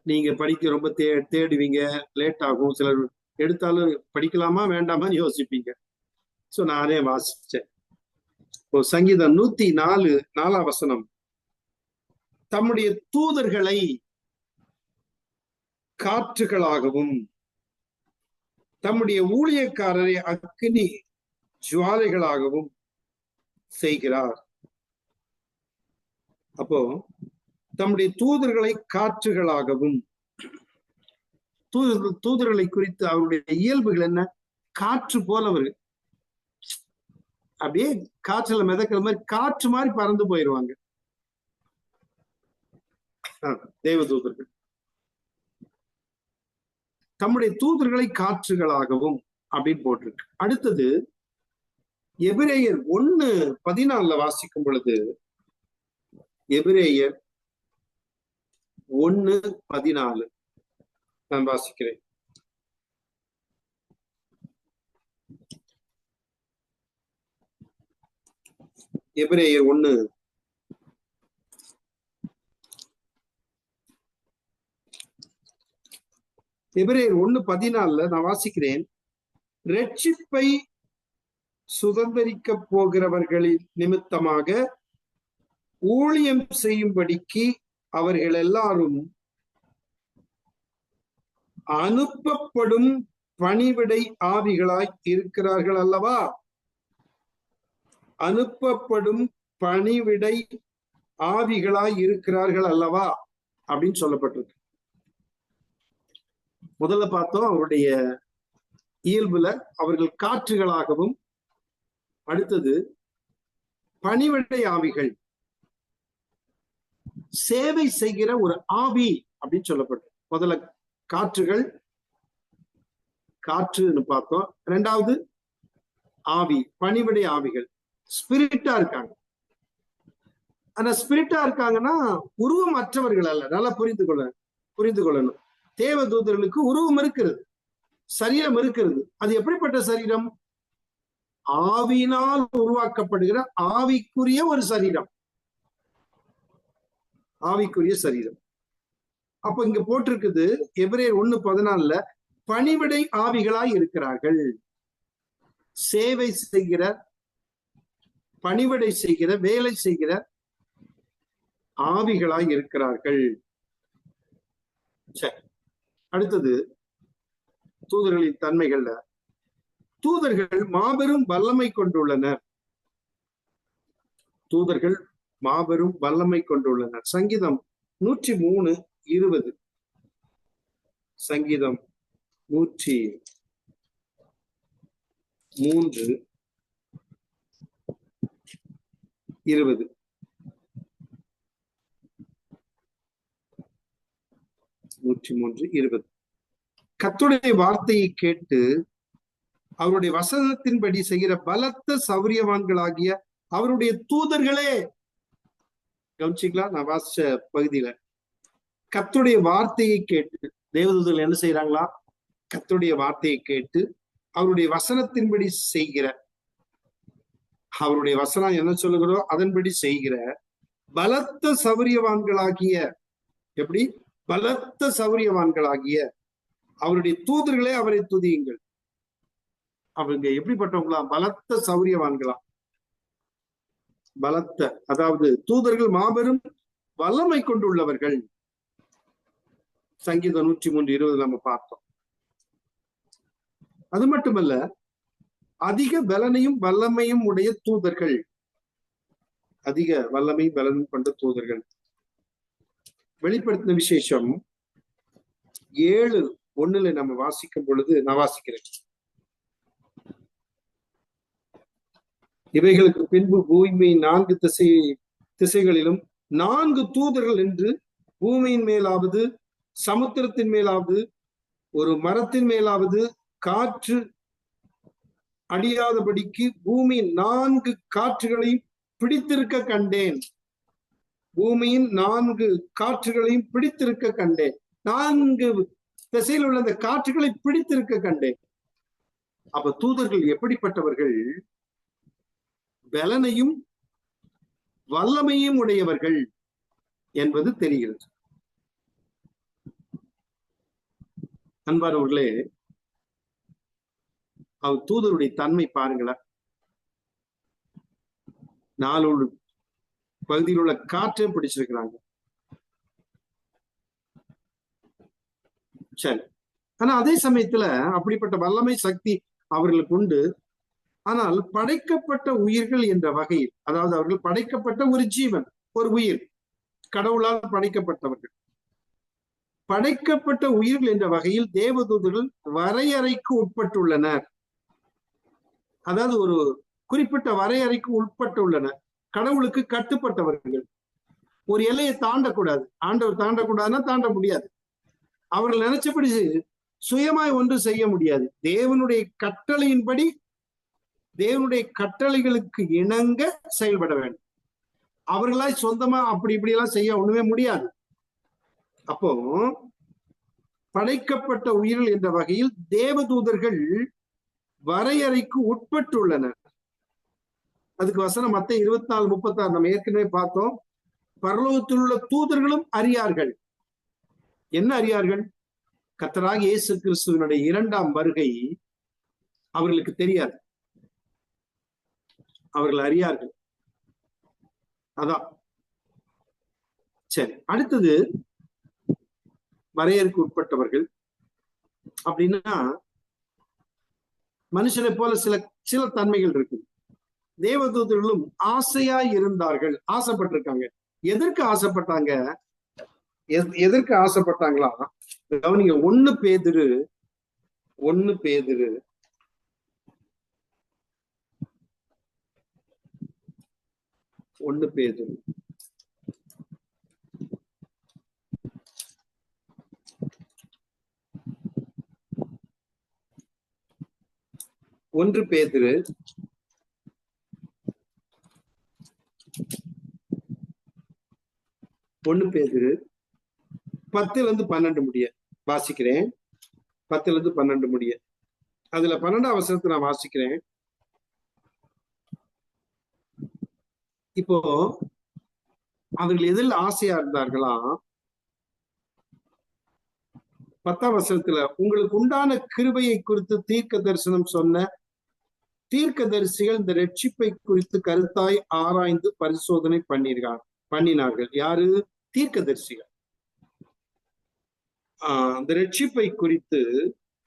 நீங்க படிக்க ரொம்ப தேடுவீங்க, லேட் ஆகும். சிலர் எடுத்தாலும் படிக்கலாமா வேண்டாமான்னு யோசிப்பீங்க. சோ நானே வாசிச்சேன். சங்கீதம் 104:4 வசனம், தம்முடைய தூதர்களை காற்றுகளாகவும் தம்முடைய ஊழியக்காரரை அக்கினி ஜுவாலைகளாகவும் செய்கிறார். அப்போ தம்முடைய தூதர்களை காற்றுகளாகவும், தூதர்களை குறித்து அவருடைய இயல்புகள் என்ன? காற்று போலவர்கள். அப்படியே காற்றுல மிதக்கிற மாதிரி, காற்று மாதிரி பறந்து போயிடுவாங்க தேவதூதர்கள். தம்முடைய தூதர்களை காற்றுகளாகவும் அப்படின்னு போட்டிருக்கு. அடுத்தது, எபிரேயர் 1:14 வாசிக்கும் பொழுது, எபிரேயர் 1:14 நான் வாசிக்கிறேன். எபிரேயர் 1 எபிரேயர் 1:14 நான் வாசிக்கிறேன். ரட்சிப்பை சுதந்திரிக்க போகிறவர்களின் நிமித்தமாக ஊழியம் செய்யும்படிக்கு அவர்கள் எல்லாரும் அனுப்பப்படும் பணிவிடை ஆவிகளாய் இருக்கிறார்கள் அல்லவா? அனுப்பப்படும் பணிவிடை ஆவிகளாய் இருக்கிறார்கள் அல்லவா அப்படின்னு சொல்லப்பட்டிருக்கு. முதல்ல பார்த்தோம் அவருடைய இயல்புல அவர்கள் காற்றுகளாகவும், அடுத்தது பணிவிடை ஆவிகள், சேவை செய்கிற ஒரு ஆவி அப்படின்னு சொல்லப்பட்டது. முதல்ல காற்றுகள், காற்றுன்னு பார்த்தோம். இரண்டாவது ஆவி, பணிவிடை ஆவிகள், ஸ்பிரிட்டா இருக்காங்க. ஆனா ஸ்பிரிட்டா இருக்காங்கன்னா உருவம் அற்றவர்கள் அல்ல. நல்லா புரிந்து கொள்ளணும். தேவ தூதர்களுக்கு உருவம் இருக்கிறது, சரீரம் இருக்கிறது. அது எப்படிப்பட்ட சரீரம்? ஆவியினால் உருவாக்கப்படுகிற ஆவிக்குரிய ஒரு சரீரம், ஆவிக்குரிய சரீரம். அப்ப இங்க போட்டிருக்குது எபிரேயர் 1:14 பணிவிடை ஆவிகளாய் இருக்கிறார்கள். சேவை செய்கிற, பணிவிடை செய்கிற, வேலை செய்கிற ஆவிகளாய் இருக்கிறார்கள். சரி, அடுத்தது தூதர்களின் தன்மைகள்ல, தூதர்கள் மாபெரும் வல்லமை கொண்டுள்ளனர். தூதர்கள் மாபெரும் வல்லமை கொண்டுள்ளனர். சங்கீதம் 103:20. சங்கீதம் 103:20. 103:20. கர்த்தருடைய வார்த்தையை கேட்டு அவருடைய வசனத்தின்படி செய்கிற பலத்த சௌரியவான்களாகிய அவருடைய தூதர்களே. கவனிச்சிங்களா? நான் வாசிச்ச பகுதியில கர்த்தருடைய வார்த்தையை கேட்டு தேவதூதர்கள் என்ன செய்யறாங்களா? கர்த்தருடைய வார்த்தையை கேட்டு அவருடைய வசனத்தின்படி செய்கிற, அவருடைய வசனம் என்ன சொல்லுகிறோ அதன்படி செய்கிற பலத்த சௌரியவான்களாகிய, எப்படி? பலத்த சௌரியவான்களாகிய அவருடைய தூதர்களே அவரை துதியுங்கள். அவங்க எப்படிப்பட்டவங்களா? பலத்த சௌரியவான்களா. பலத்த, அதாவது தூதர்கள் மாபெரும் வல்லமை கொண்டுள்ளவர்கள். சங்கீதம் 103:20 நம்ம பார்த்தோம். அது மட்டுமல்ல, அதிக பலனையும் வல்லமையும் உடைய தூதர்கள், அதிக வல்லமை பலனும் கொண்ட தூதர்கள். வெளிப்படுத்தின விசேஷம் 7:1 நம்ம வாசிக்கும் பொழுது, நான் வாசிக்கிறேன். இவைகளுக்கு பின்பு பூமியின் 4 திசைகளிலும் 4 தூதர்கள் என்று பூமியின் மேலாவது, சமுத்திரத்தின் மேலாவது, ஒரு மரத்தின் மேலாவது காற்று அடியாதபடிக்கு பூமியின் 4 காற்றுகளையும் பிடித்திருக்க கண்டேன். பூமியின் 4 காற்றுகளையும் பிடித்திருக்க கண்டேன். 4 திசையில் உள்ள அந்த காற்றுகளை பிடித்திருக்க கண்டேன். அப்ப தூதர்கள் எப்படிப்பட்டவர்கள்? பலனையும் வல்லமையும் உடையவர்கள் என்பது தெரிகிறது. அன்பானவர்களே, அவர் தூதருடைய தன்மை பாருங்களேன். 4 பகுதியில் உள்ள காற்றை பிடிச்சிருக்கிறாங்க. சரி, ஆனா அதே சமயத்துல அப்படிப்பட்ட வல்லமை சக்தி அவர்களுக்கு உண்டு. ஆனால் படைக்கப்பட்ட உயிர்கள் என்ற வகையில், அதாவது அவர்கள் படைக்கப்பட்ட ஒரு ஜீவன், ஒரு உயிர், கடவுளால் படைக்கப்பட்டவர்கள். படைக்கப்பட்ட உயிர்கள் என்ற வகையில் தேவதூதர்கள் வரையறைக்கு உட்பட்டுள்ளனர். அதாவது ஒரு குறிப்பிட்ட வரையறைக்கு உட்பட்டுள்ளனர். கடவுளுக்கு கட்டுப்பட்டவர்கள். ஒரு எல்லையை தாண்டக்கூடாது. ஆண்டவர் தாண்டக்கூடாதுன்னா தாண்ட முடியாது. அவர்கள் நினைச்சபடி சுயமாய் ஒன்று செய்ய முடியாது. தேவனுடைய கட்டளையின்படி தேவனுடைய கட்டளைகளுக்கு இணங்க செயல்பட வேண்டும். அவர்களாய் சொந்தமா அப்படி இப்படி எல்லாம் செய்ய ஒண்ணுமே முடியாது. அப்போ படைக்கப்பட்ட உயிர்கள் என்ற வகையில் தேவதூதர்கள் வரையறைக்கு உட்பட்டுள்ளனர். அதுக்கு வசனம் மத்தேயு 24:36 நம்ம ஏற்கனவே பார்த்தோம். பரலோகத்தில் உள்ள தூதர்களும் அறியார்கள். என்ன அறியார்கள்? கர்த்தராகிய இயேசு கிறிஸ்துவினுடைய 2ஆம் வருகை அவர்களுக்கு தெரியாது, அவர்கள் அறியார்கள். அதான். சரி, அடுத்தது வரையறைக்கு உட்பட்டவர்கள் அப்படின்னா மனுஷனை போல சில தன்மைகள் இருக்கு. தேவதூதர்களும் ஆசையாய் இருந்தார்கள், ஆசைப்பட்டிருக்காங்க. எதற்கு ஆசைப்பட்டாங்க? எதற்கு ஆசைப்பட்டாங்களா? கவனிங்க, 1 பேதுரு 1 பேதுரு 1 பேதுரு 1 பேதுரு 10-12 முடிய வாசிக்கிறேன். 10-12 முடிய. அதுல 12ஆம் வசனத்தை நான் வாசிக்கிறேன். இப்போ அவர்கள் எதில் ஆசையா இருந்தார்களா? 10ஆம் வசனத்துல உங்களுக்கு உண்டான கிருபையை குறித்து தீர்க்க தரிசனம் சொன்ன தீர்க்கதரிசிகள் இந்த ரட்சிப்பை குறித்து கருத்தாய் ஆராய்ந்து பரிசோதனை பண்ணினார்கள். யாரு? தீர்க்கதரிசிகள். இந்த ரட்சிப்பை குறித்து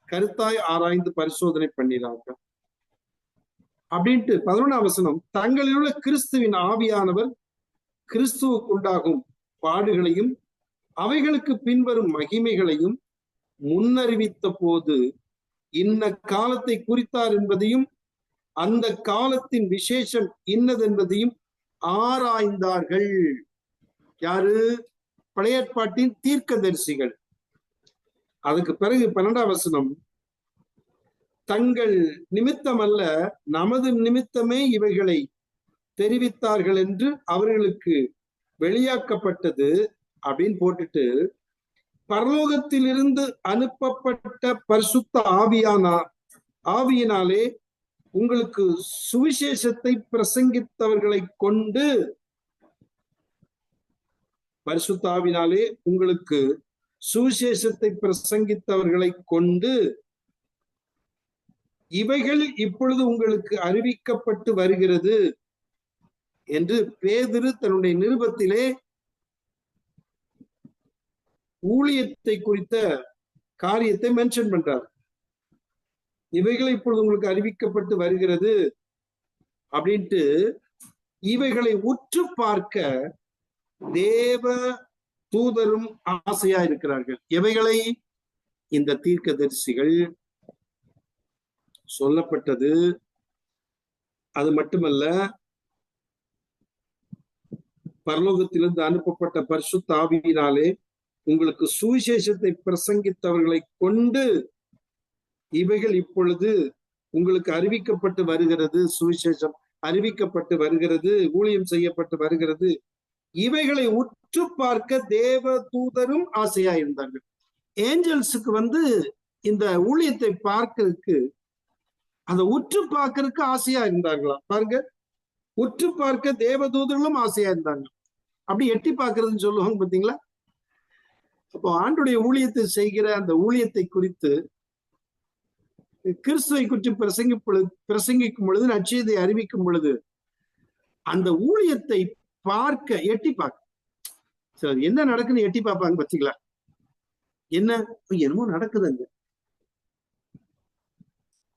கருத்தாய் ஆராய்ந்து பரிசோதனை பண்ணினார்கள் அப்படின்ட்டு 11ஆம் வசனம், தங்களில் உள்ள கிறிஸ்துவின் ஆவியானவர் கிறிஸ்துவுக்கு உண்டாகும் பாடுகளையும் அவைகளுக்கு பின்வரும் மகிமைகளையும் முன்னறிவித்த போது இன்ன காலத்தை குறித்தார் என்பதையும் அந்த காலத்தின் விசேஷம் இன்னதென்பதையும் ஆராய்ந்தார்கள். யாரு? பழைய ஏற்பாட்டின் தீர்க்கதரிசிகள். அதுக்கு பிறகு 12ஆம் வசனம், தங்கள் நிமித்தம் அல்ல நமது நிமித்தமே இவைகளை தெரிவித்தார்கள் என்று அவர்களுக்கு வெளியாக்கப்பட்டது அப்படின்னு போட்டுட்டு, பரலோகத்திலிருந்து அனுப்பப்பட்ட பரிசுத்த ஆவியினாலே உங்களுக்கு சுவிசேஷத்தை பிரசங்கித்தவர்களை கொண்டு, பரிசுத்த ஆவியினாலே உங்களுக்கு சுவிசேஷத்தை பிரசங்கித்தவர்களை கொண்டு இவைகள் இப்பொழுது உங்களுக்கு அறிவிக்கப்பட்டு வருகிறது என்று பேதுரு தன்னுடைய நிருபத்திலே ஊழியத்தை குறித்த காரியத்தை மென்ஷன் பண்றார். இவைகள் இப்பொழுது உங்களுக்கு அறிவிக்கப்பட்டு வருகிறது அப்படின்ட்டு இவைகளை உற்று பார்க்க தேவ தூதரும் ஆசையா இருக்கிறார்கள். எவைகளை? இந்த தீர்க்கதரிசிகள் சொல்லப்பட்டது. அது மட்டுமல்ல, பரலோகத்திலிருந்து அனுப்பப்பட்ட பரிசுத்த ஆவியினாலே உங்களுக்கு சுவிசேஷத்தை பிரசங்கித்தவர்களை கொண்டு இவைகள் இப்பொழுது உங்களுக்கு அறிவிக்கப்பட்டு வருகிறது, சுவிசேஷம் அறிவிக்கப்பட்டு வருகிறது, ஊழியம் செய்யப்பட்டு வருகிறது. இவைகளை உற்று பார்க்க தேவ தூதரும் ஆசையா இருந்தார்கள். ஏஞ்சல்ஸுக்கு இந்த ஊழியத்தை பார்க்கறதுக்கு, அந்த உற்று பார்க்கறதுக்கு ஆசையா இருந்தார்களா? பாருங்க, உற்று பார்க்க தேவ தூதர்களும் ஆசையா இருந்தாங்க. அப்படி எட்டி பார்க்கறதுன்னு சொல்லுவாங்க பாத்தீங்களா? அப்போ ஆண்டுடைய ஊழியத்தை செய்கிற அந்த ஊழியத்தை குறித்து கிறிஸ்துவை குறித்து பிரசங்கிக்கும் பொழுது, நற்செய்தியை அறிவிக்கும் பொழுது அந்த ஊழியத்தை பார்க்க எட்டி பார்க்க, சரி என்ன நடக்குன்னு எட்டி பார்ப்பாங்க பாத்தீங்களா? என்னமோ நடக்குது,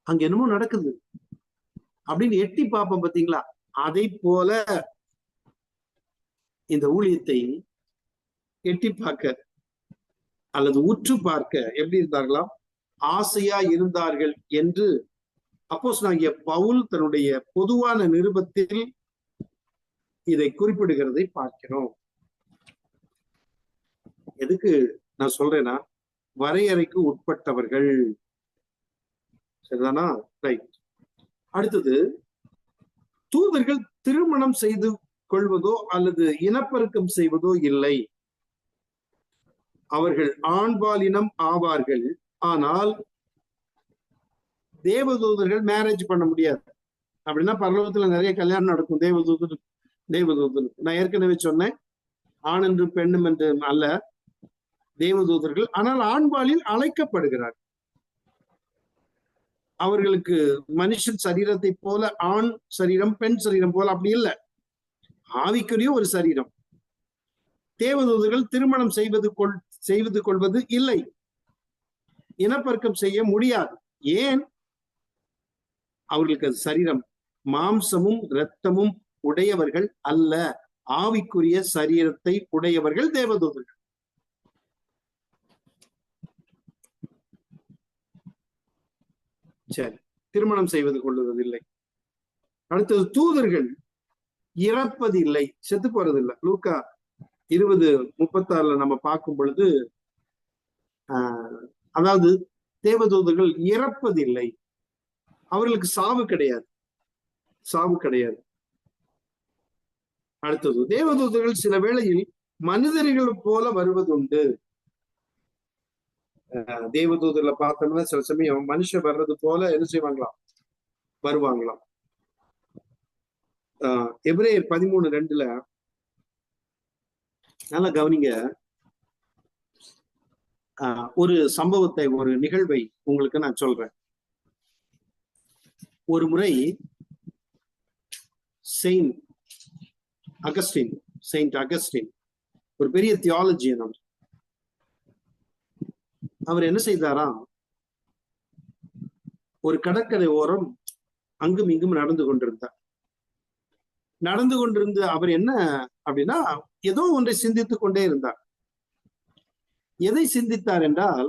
அங்க என்னமோ நடக்குது அப்படின்னு எட்டி பார்ப்போம் பாத்தீங்களா? அதை போல இந்த ஊழியத்தை எட்டி பார்க்க அல்லது உற்று பார்க்க எப்படி இருந்தார்களாம்? ஆசையா இருந்தார்கள் என்று அப்போஸ்தலனாகிய பவுல் தன்னுடைய பொதுவான நிருபத்தில் இதை குறிப்பிடுகிறதை பார்க்கிறோம். எதுக்கு நான் சொல்றேன்னா, வரையறைக்கு உட்பட்டவர்கள், சரிதானா? ரைட். அடுத்தது, தூதர்கள் திருமணம் செய்து கொள்வதோ அல்லது இனப்பெருக்கம் செய்வதோ இல்லை. அவர்கள் ஆண்பாலினம் ஆவார்கள். ஆனால் தேவதூதர்கள் மேரேஜ் பண்ண முடியாது. அப்படின்னா பரலோகத்துல நிறைய கல்யாணம் நடக்கும் தேவதூதர். நான் ஏற்கனவே சொன்னேன், ஆண் என்று பெண்ணும் என்று அல்ல, தேவதூதர்கள். ஆனால் ஆண்பாலில் அழைக்கப்படுகிறார். அவர்களுக்கு மனுஷன் சரீரத்தை போல ஆண் சரீரம் பெண் சரீரம் போல அப்படி இல்லை, ஆவிக்குரிய ஒரு சரீரம். தேவதூதர்கள் திருமணம் செய்து கொள்வது இல்லை, இனப்பெருக்கம் செய்ய முடியாது. ஏன்? அவர்களுக்கு அது சரீரம் மாம்சமும் இரத்தமும் உடையவர்கள் அல்ல, ஆவிக்குரிய சரீரத்தை உடையவர்கள் தேவதூதர்கள். சரி, திருமணம் செய்வது கொள்வதில்லை. அடுத்தது, தூதர்கள் இறப்பதில்லை, செத்து போறதில்லை. லூக்கா 20:36 நம்ம பார்க்கும் பொழுது அதாவது தேவதூதர்கள் இறப்பதில்லை, அவர்களுக்கு சாவு கிடையாது, சாவு கிடையாது. அடுத்தது, தேவதூதர்கள் சில வேளையில் மனிதர்கள் போல வருவதுண்டு. தேவதூதர்ல பார்த்தோம்னா சில சமயம் மனுஷன் வர்றது போல என்ன செய்வாங்களாம், வருவாங்களாம். எபிரேயர் 13:2 நல்லா கவனிங்க. ஒரு சம்பவத்தை, ஒரு நிகழ்வை உங்களுக்கு நான் சொல்றேன். ஒரு முறை செயின்ட் அகஸ்டின் ஒரு பெரிய தியாலஜியன். அவர் என்ன செய்தாராம், ஒரு கடற்கரை ஓரம் அங்கும் இங்கும் நடந்து கொண்டிருந்த அவர் என்ன அப்படின்னா, ஏதோ ஒன்றை சிந்தித்துக் கொண்டே இருந்தார். எதை சிந்தித்தார் என்றால்,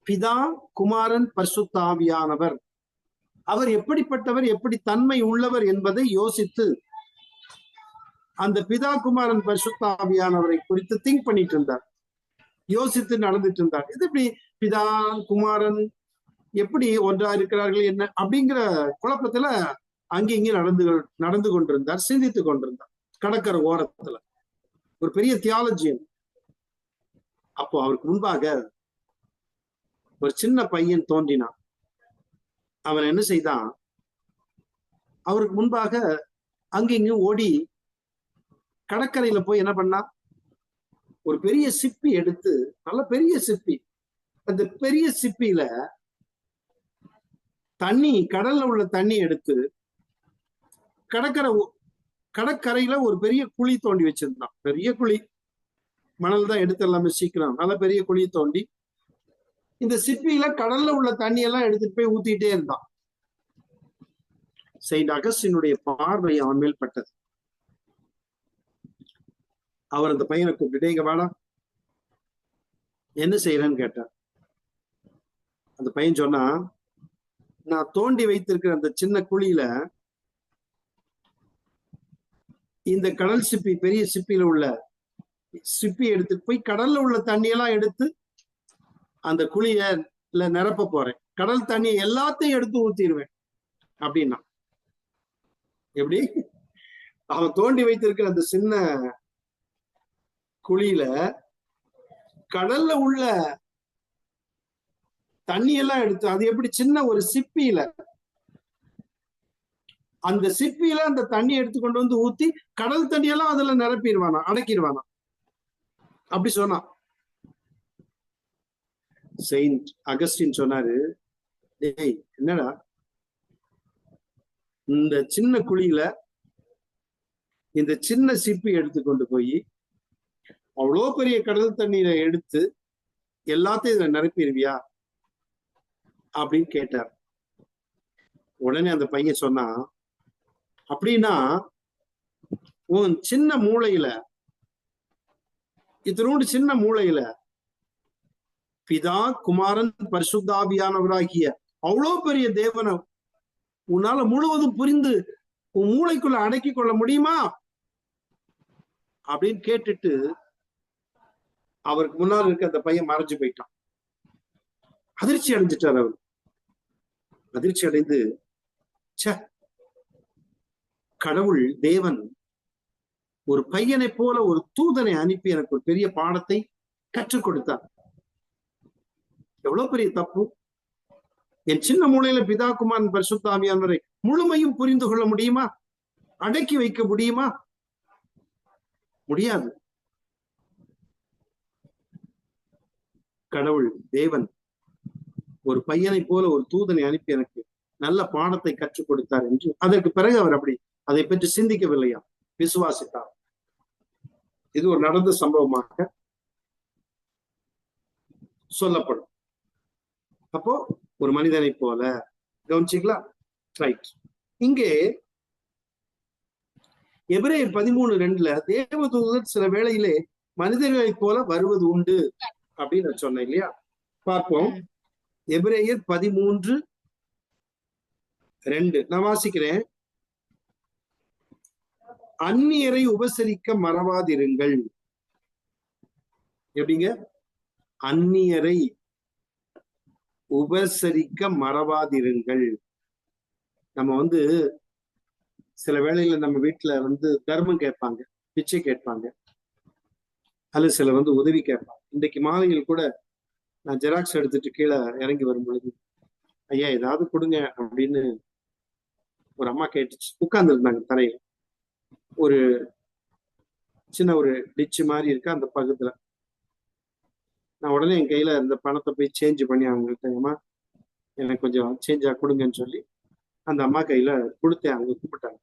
பிதா, குமாரன், பரிசுத்த ஆவியானவர், அவர் எப்படிப்பட்டவர், எப்படி தன்மை உள்ளவர் என்பதை யோசித்து அந்த பிதா, குமாரன், பரிசுத்த ஆவியானவரை குறித்து திங்க் பண்ணிட்டு இருந்தார், யோசித்து நடந்துட்டு இருந்தார். இது எப்படி பிதா குமாரன் எப்படி ஒன்றா இருக்கிறார்கள் என்ன அப்படிங்கிற குழப்பத்துல அங்கே நடந்து கொண்டிருந்தார், சிந்தித்துக் கொண்டிருந்தார் கடற்கரை ஓரத்துல. ஒரு பெரிய தியாலஜியன். அப்போ அவருக்கு முன்பாக ஒரு சின்ன பையன் தோன்றினான். அவன் என்ன செய்தான், அவருக்கு முன்பாக அங்கிங்கும் ஓடி கடற்கரையில போய் என்ன பண்ணா, ஒரு பெரிய சிப்பி எடுத்து, நல்ல பெரிய சிப்பி, அந்த பெரிய சிப்பியில தண்ணி, கடல்ல உள்ள தண்ணி எடுத்து கடற்கரையில ஒரு பெரிய குழி தோண்டி வச்சிருந்தான். பெரிய குழி, மணல் தான் எடுத்து எல்லாமே சீக்கிரம், நல்ல பெரிய குழி தோண்டி இந்த சிப்பியில கடல்ல உள்ள தண்ணி எல்லாம் எடுத்துட்டு போய் ஊத்திட்டே இருந்தான். செயின்ட் அகஸ்டினுடைய பார்வை அவன் மேல் பட்டது. அவர் அந்த பையனை கூப்பிட்டு, இங்க வாடா, என்ன செய்யறேன்னு கேட்டார். அந்த பையன் சொன்னா, நான் தோண்டி வைத்திருக்கிற அந்த சின்ன குழியில இந்த கடல் சிப்பி, பெரிய சிப்பியில உள்ள சிப்பி எடுத்துட்டு போய் கடல்ல உள்ள தண்ணியெல்லாம் எடுத்து அந்த குழிய நிரப்ப போறேன், கடல் தண்ணியை எல்லாத்தையும் எடுத்து ஊத்திடுவேன் அப்படின்னா. எப்படி? அவன் தோண்டி வைத்திருக்கிற அந்த சின்ன குழியில கடல்ல உள்ள தண்ணியெல்லாம் எடுத்து, அது எப்படி சின்ன ஒரு சிப்பியில, அந்த சிப்பியில அந்த தண்ணி எடுத்து கொண்டு வந்து ஊத்தி கடல் தண்ணியெல்லாம் அதுல நிரப்பிடுவானா, அடக்கிடுவானா. அப்படி சொன்னான். செயின்ட் அகஸ்டின் சொன்னாரு, டேய் என்னடா, இந்த சின்ன குழியில இந்த சின்ன சிப்பி எடுத்துக்கொண்டு போய் அவ்வளோ பெரிய கடல் தண்ணீரை எடுத்து எல்லாத்தையும் இதுல நிரப்பிடுவியா அப்படின்னு கேட்டார். உடனே அந்த பையன் சொன்னா, அப்படின்னா உன் சின்ன மூளையில, இத்தனோடு சின்ன மூளையில பிதா, குமாரன், பரிசுத்தாவியானவராகிய அவ்வளோ பெரிய தேவனை உன்னால முழுவதும் புரிந்து உன் மூளைக்குள்ள அடக்கி கொள்ள முடியுமா அப்படின்னு கேட்டுட்டு அவருக்கு முன்னால் இருக்க அந்த பையன் மறைஞ்சு போயிட்டான். அதிர்ச்சி அடைஞ்சிட்டார். அவர் அதிர்ச்சி அடைந்து கடவுள் தேவன் ஒரு பையனை போல ஒரு தூதனை அனுப்பி எனக்கு ஒரு பெரிய பாடத்தை கற்றுக் கொடுத்தார். எவ்வளவு பெரிய தப்பு! என் சின்ன மூலையில பிதா குமாரன் பரிசுத்த ஆவியானவரை முழுமையும் புரிந்து கொள்ள முடியுமா? அடக்கி வைக்க முடியுமா? முடியாது. கடவுள் தேவன் ஒரு பையனை போல ஒரு தூதனை அனுப்பி எனக்கு நல்ல பாடத்தை கற்றுக் கொடுத்தார் என்று அதற்கு பிறகு அவர் அப்படி அதை பற்றி சிந்திக்கவில்லையா, விசுவாசித்தார். இது ஒரு நடந்த சம்பவமாக சொல்லப்படும். அப்போ ஒரு மனிதனை போல கவனிச்சிங்களா? ரைட். இங்கே எபிரேயர் 13:2 தேவதூதர் சில வேளையிலே மனிதர்களை போல வருவது உண்டு அப்படின்னு நான் சொன்னேன் இல்லையா? பார்ப்போம். எபிரேயர் 13:2 நான் வாசிக்கிறேன். அந்நியரை உபசரிக்க மறவாதிருங்கள். எப்படிங்க? அந்நியரை உபசரிக்க மறவாதிருங்கள். நம்ம சில வேளையில நம்ம வீட்டுல தர்மம் கேட்பாங்க, பிச்சை கேட்பாங்க, அல்லது சில உதவி கேட்பாங்க. இன்றைக்கு மாலையில் கூட நான் ஜெராக்ஸ் எடுத்துட்டு கீழே இறங்கி வரும் பொழுது, ஐயா ஏதாவது கொடுங்க அப்படின்னு ஒரு அம்மா கேட்டுச்சு. உட்கார்ந்து இருந்தாங்க தரையில. ஒரு சின்ன ஒரு டிச்சு மாதிரி இருக்கு அந்த பக்கத்துல. நான் உடனே என் கையில இருந்த பணத்தை போய் சேஞ்ச் பண்ணி அவங்கள்ட்ட, அம்மா எனக்கு கொஞ்சம் சேஞ்சா கொடுங்கன்னு சொல்லி அந்த அம்மா கையில கொடுத்தேன். அவங்க கூப்பிட்டாங்க.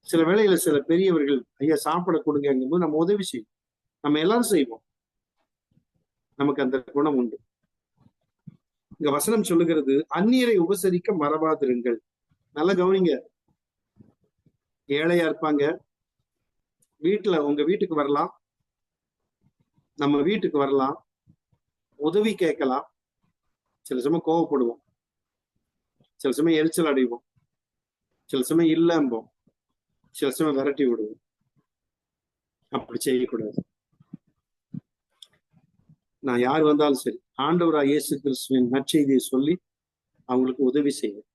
சில வேளையில சில பெரியவர்கள் ஐயா சாப்பிட கொடுங்கும்போது நம்ம உதவி செய்வோம். நம்ம எல்லாரும் செய்வோம். நமக்கு அந்த குணம் உண்டு. இங்க வசனம் சொல்லுகிறது, அந்நியரை உபசரிக்க மறவாதிருங்கள். நல்லா கவனிங்க. ஏழையா இருப்பாங்க, வீட்டுல உங்க வீட்டுக்கு வரலாம், நம்ம வீட்டுக்கு வரலாம், உதவி கேட்கலாம். சில சமயம் கோவப்படுவோம், சில சமயம் எரிச்சல் அடைவோம், சில சமயம் இல்லம்போம், சில சமயம் விரட்டி விடுவோம். அப்படி செய்யக்கூடாது. நான் யார் வந்தாலும் சரி, ஆண்டவராக இயேசு கிறிஸ்துவின் நற்செய்தியை சொல்லி அவங்களுக்கு உதவி செய்வேன்.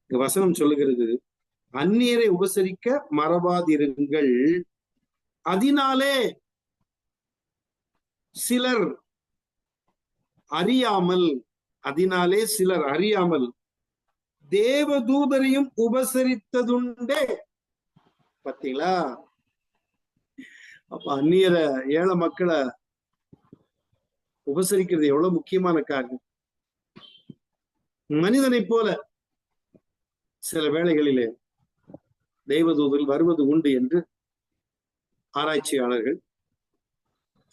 இந்த வசனம் சொல்லுகிறது, அந்நியரை உபசரிக்க மறவாதிருங்கள், அதனாலே சிலர் அறியாமல் தேவதூதரையும் உபசரித்ததுண்டே. பாத்தீங்களா? அப்ப அந்நியர ஏழை மக்களை உபசரிக்கிறது எவ்வளவு முக்கியமான காரியம். மனிதனை போல சில வேளைகளிலே தெய்வதூதர்கள் வருவது உண்டு என்று ஆராய்ச்சியாளர்கள்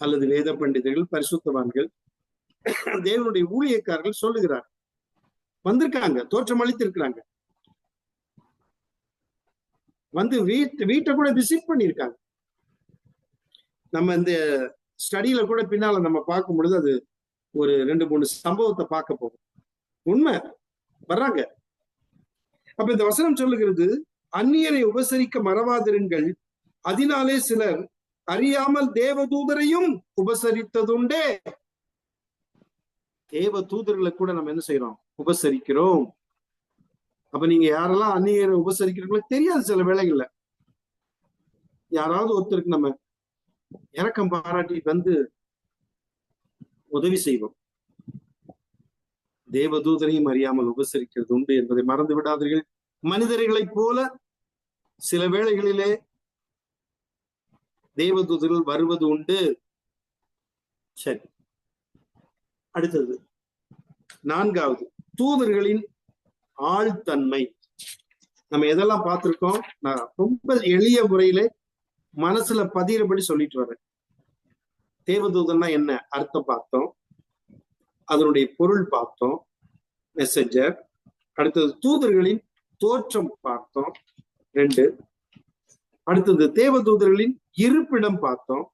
அல்லது வேத பண்டிதர்கள், பரிசுத்தவான்கள், தேவனுடைய ஊழியக்காரர்கள் சொல்லுகிறார். வந்திருக்காங்க, தோற்றம் அளித்திருக்கிறாங்க, வீட்டை கூட விசிட் பண்ணியிருக்காங்க. நம்ம இந்த ஸ்டடியில கூட பின்னால நம்ம பார்க்கும் பொழுது அது ஒரு 2-3 சம்பவத்தை பார்க்க போகும். உண்மை, வர்றாங்க. அப்ப இந்த வசனம் சொல்லுகிறது, அந்நியரை உபசரிக்க மறவாதிருங்கள், அதனாலே சிலர் அறியாமல் தேவதூதரையும் உபசரித்ததுண்டே. தேவ தூதர்களை கூட நம்ம என்ன செய்யறோம்? உபசரிக்கிறோம். அப்ப நீங்க யாரெல்லாம் அந்நியரை உபசரிக்கிறீங்களோ தெரியாது. சில வேளைகள்ல யாராவது ஒருத்தருக்கு நம்ம இரக்கம் பாராட்டி உதவி செய்வோம். தேவதூதரையும் அறியாமல் உபசரிக்கிறது உண்டு என்பதை மறந்து விடாதீர்கள். மனிதர்களைப் போல சில வேளைகளிலே தேவதூதர்கள் வருவது உண்டு. சரி, அடுத்தது 4வது, தூதர்களின் ஆழ்தன்மை. நம்ம எதெல்லாம் பார்த்திருக்கோம்? நான் ரொம்ப எளிய முறையிலே மனசுல பதிகிறபடி சொல்லிட்டு வரேன். தேவதூதன்னா என்ன அர்த்தம் பார்த்தோம், அதனுடைய பொருள் பார்த்தோம், மெசஞ்சர். அடுத்தது தூதர்களின் தோற்றம் பார்த்தோம் 2. அடுத்தது தேவதூதர்களின் இருப்பிடம் பார்த்தோம்.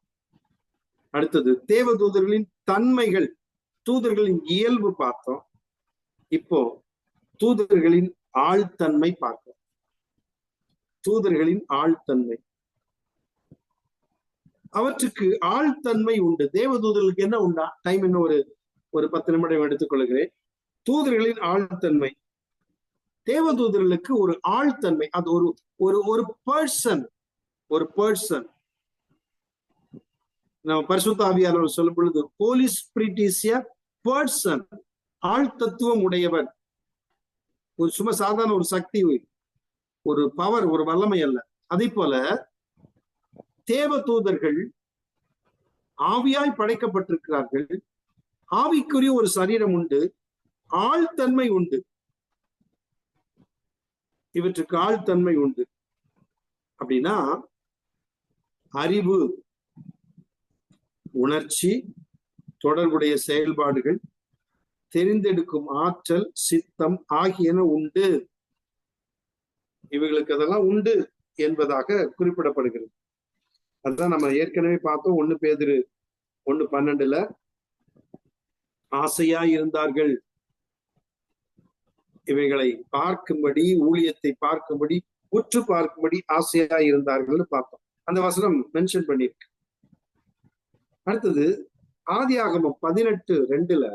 அடுத்தது தேவதூதர்களின் தன்மைகள், தூதர்களின் இயல்பு பார்த்தோம். இப்போ தூதர்களின் ஆழ்தன்மை பார்த்தோம். தூதர்களின் ஆழ்தன்மை, அவற்றுக்கு ஆழ்தன்மை உண்டு. தேவதூதர்களுக்கு என்ன உண்டா? டைம் இன்னும் ஒரு 10 நிமிடம் எடுத்துக் கொள்கிறேன். தூதர்களின் ஆழ்தன்மை, தேவதூதர்களுக்கு ஒரு ஆழ்தன்மை, அது ஒரு ஒரு ஒரு பர்சன், ஒரு பர்சன். நம்ம பரிசுத்த ஆவியானவர் சொல்லும் பொழுது holy spirit is a person, ஆள் தத்துவம் உடையவர். ஒரு சும்மா சாதாரண ஒரு சக்தி, ஒரு பவர், ஒரு வல்லமை அல்ல. அதே போல தேவ தூதர்கள் ஆவியாய் படைக்கப்பட்டிருக்கிறார்கள். ஆவிக்குரிய ஒரு சரீரம் உண்டு, ஆழ்தன்மை உண்டு. இவற்றுக்கு ஆழ்தன்மை உண்டு. அப்படின்னா அறிவு, உணர்ச்சி, தொடர்புடைய செயல்பாடுகள், தெரிந்தெடுக்கும் ஆற்றல், சித்தம் ஆகியன உண்டு. இவைகளுக்கு அதெல்லாம் உண்டு என்பதாக குறிப்பிடப்படுகிறது. அதுதான் நம்ம ஏற்கனவே பார்த்தோம். 1 பேதுரு 1:12 ஆசையா இருந்தார்கள், இவைகளை பார்க்கும்படி, ஊழியத்தை பார்க்கும்படி, உற்று பார்க்கும்படி ஆசையா இருந்தார்கள் பார்த்தோம். அந்த வசனம் மென்ஷன் பண்ணிருக்கு. அடுத்தது ஆதியாகமம் 18:2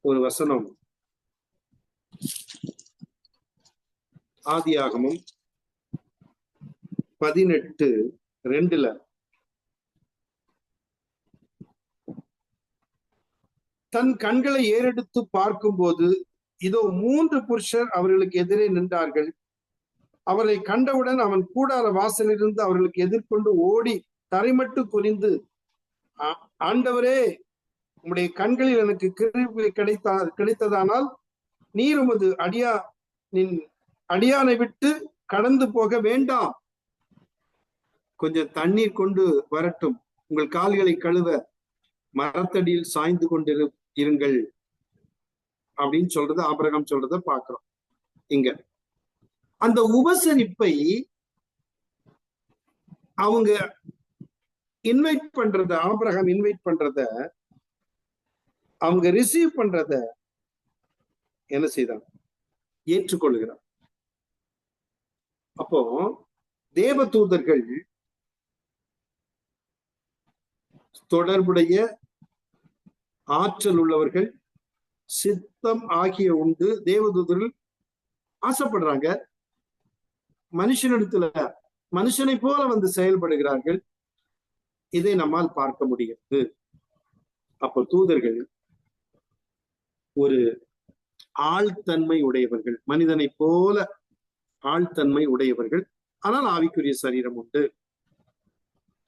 ஒரு வசனம். ஆதியாகமம் 18:2 தன் கண்களை ஏறெடுத்து பார்க்கும்போது இதோ 3 புருஷர் அவர்களுக்கு எதிரே நின்றார்கள். அவரை கண்டவுடன் அவன் கூடார வாசலிலிருந்து அவர்களுக்கு எதிர்கொண்டு ஓடி தரைமட்டு குனிந்து, ஆண்டவரே, உம்முடைய கண்களில் எனக்கு கிருபை கிடைத்ததானால் நீர் உமது அடியானை விட்டு கடந்து போக வேண்டாம், கொஞ்சம் தண்ணீர் கொண்டு வரட்டும், உங்கள் கால்களை கழுவ மரத்தடியில் சாய்ந்து கொண்டு இருங்கள் அப்படின்னு சொல்றது ஆபிரகாம் சொல்றத பாக்குறோம். இங்க அந்த உபசரிப்பை அவங்க இன்வைட் பண்றத, ஆபிரகாம் இன்வைட் பண்றத, அவங்க ரிசீவ் பண்றத என்ன செய்தாங்க? ஏற்றுக்கொள்கிறார். அப்போ தேவ தூதர்கள் தொடர்புடைய ஆற்றல் உள்ளவர்கள், சித்தம் ஆகிய உண்டு. தேவதூதர்கள் ஆசைப்படுறாங்க, மனுஷனிடத்துல மனுஷனை போல வந்து செயல்படுகிறார்கள். இதை நம்மால் பார்க்க முடியாது. அப்போ தூதர்கள் ஒரு ஆழ்தன்மை உடையவர்கள், மனிதனை போல ஆழ்தன்மை உடையவர்கள், ஆனால் ஆவிக்குரிய சரீரம் உண்டு.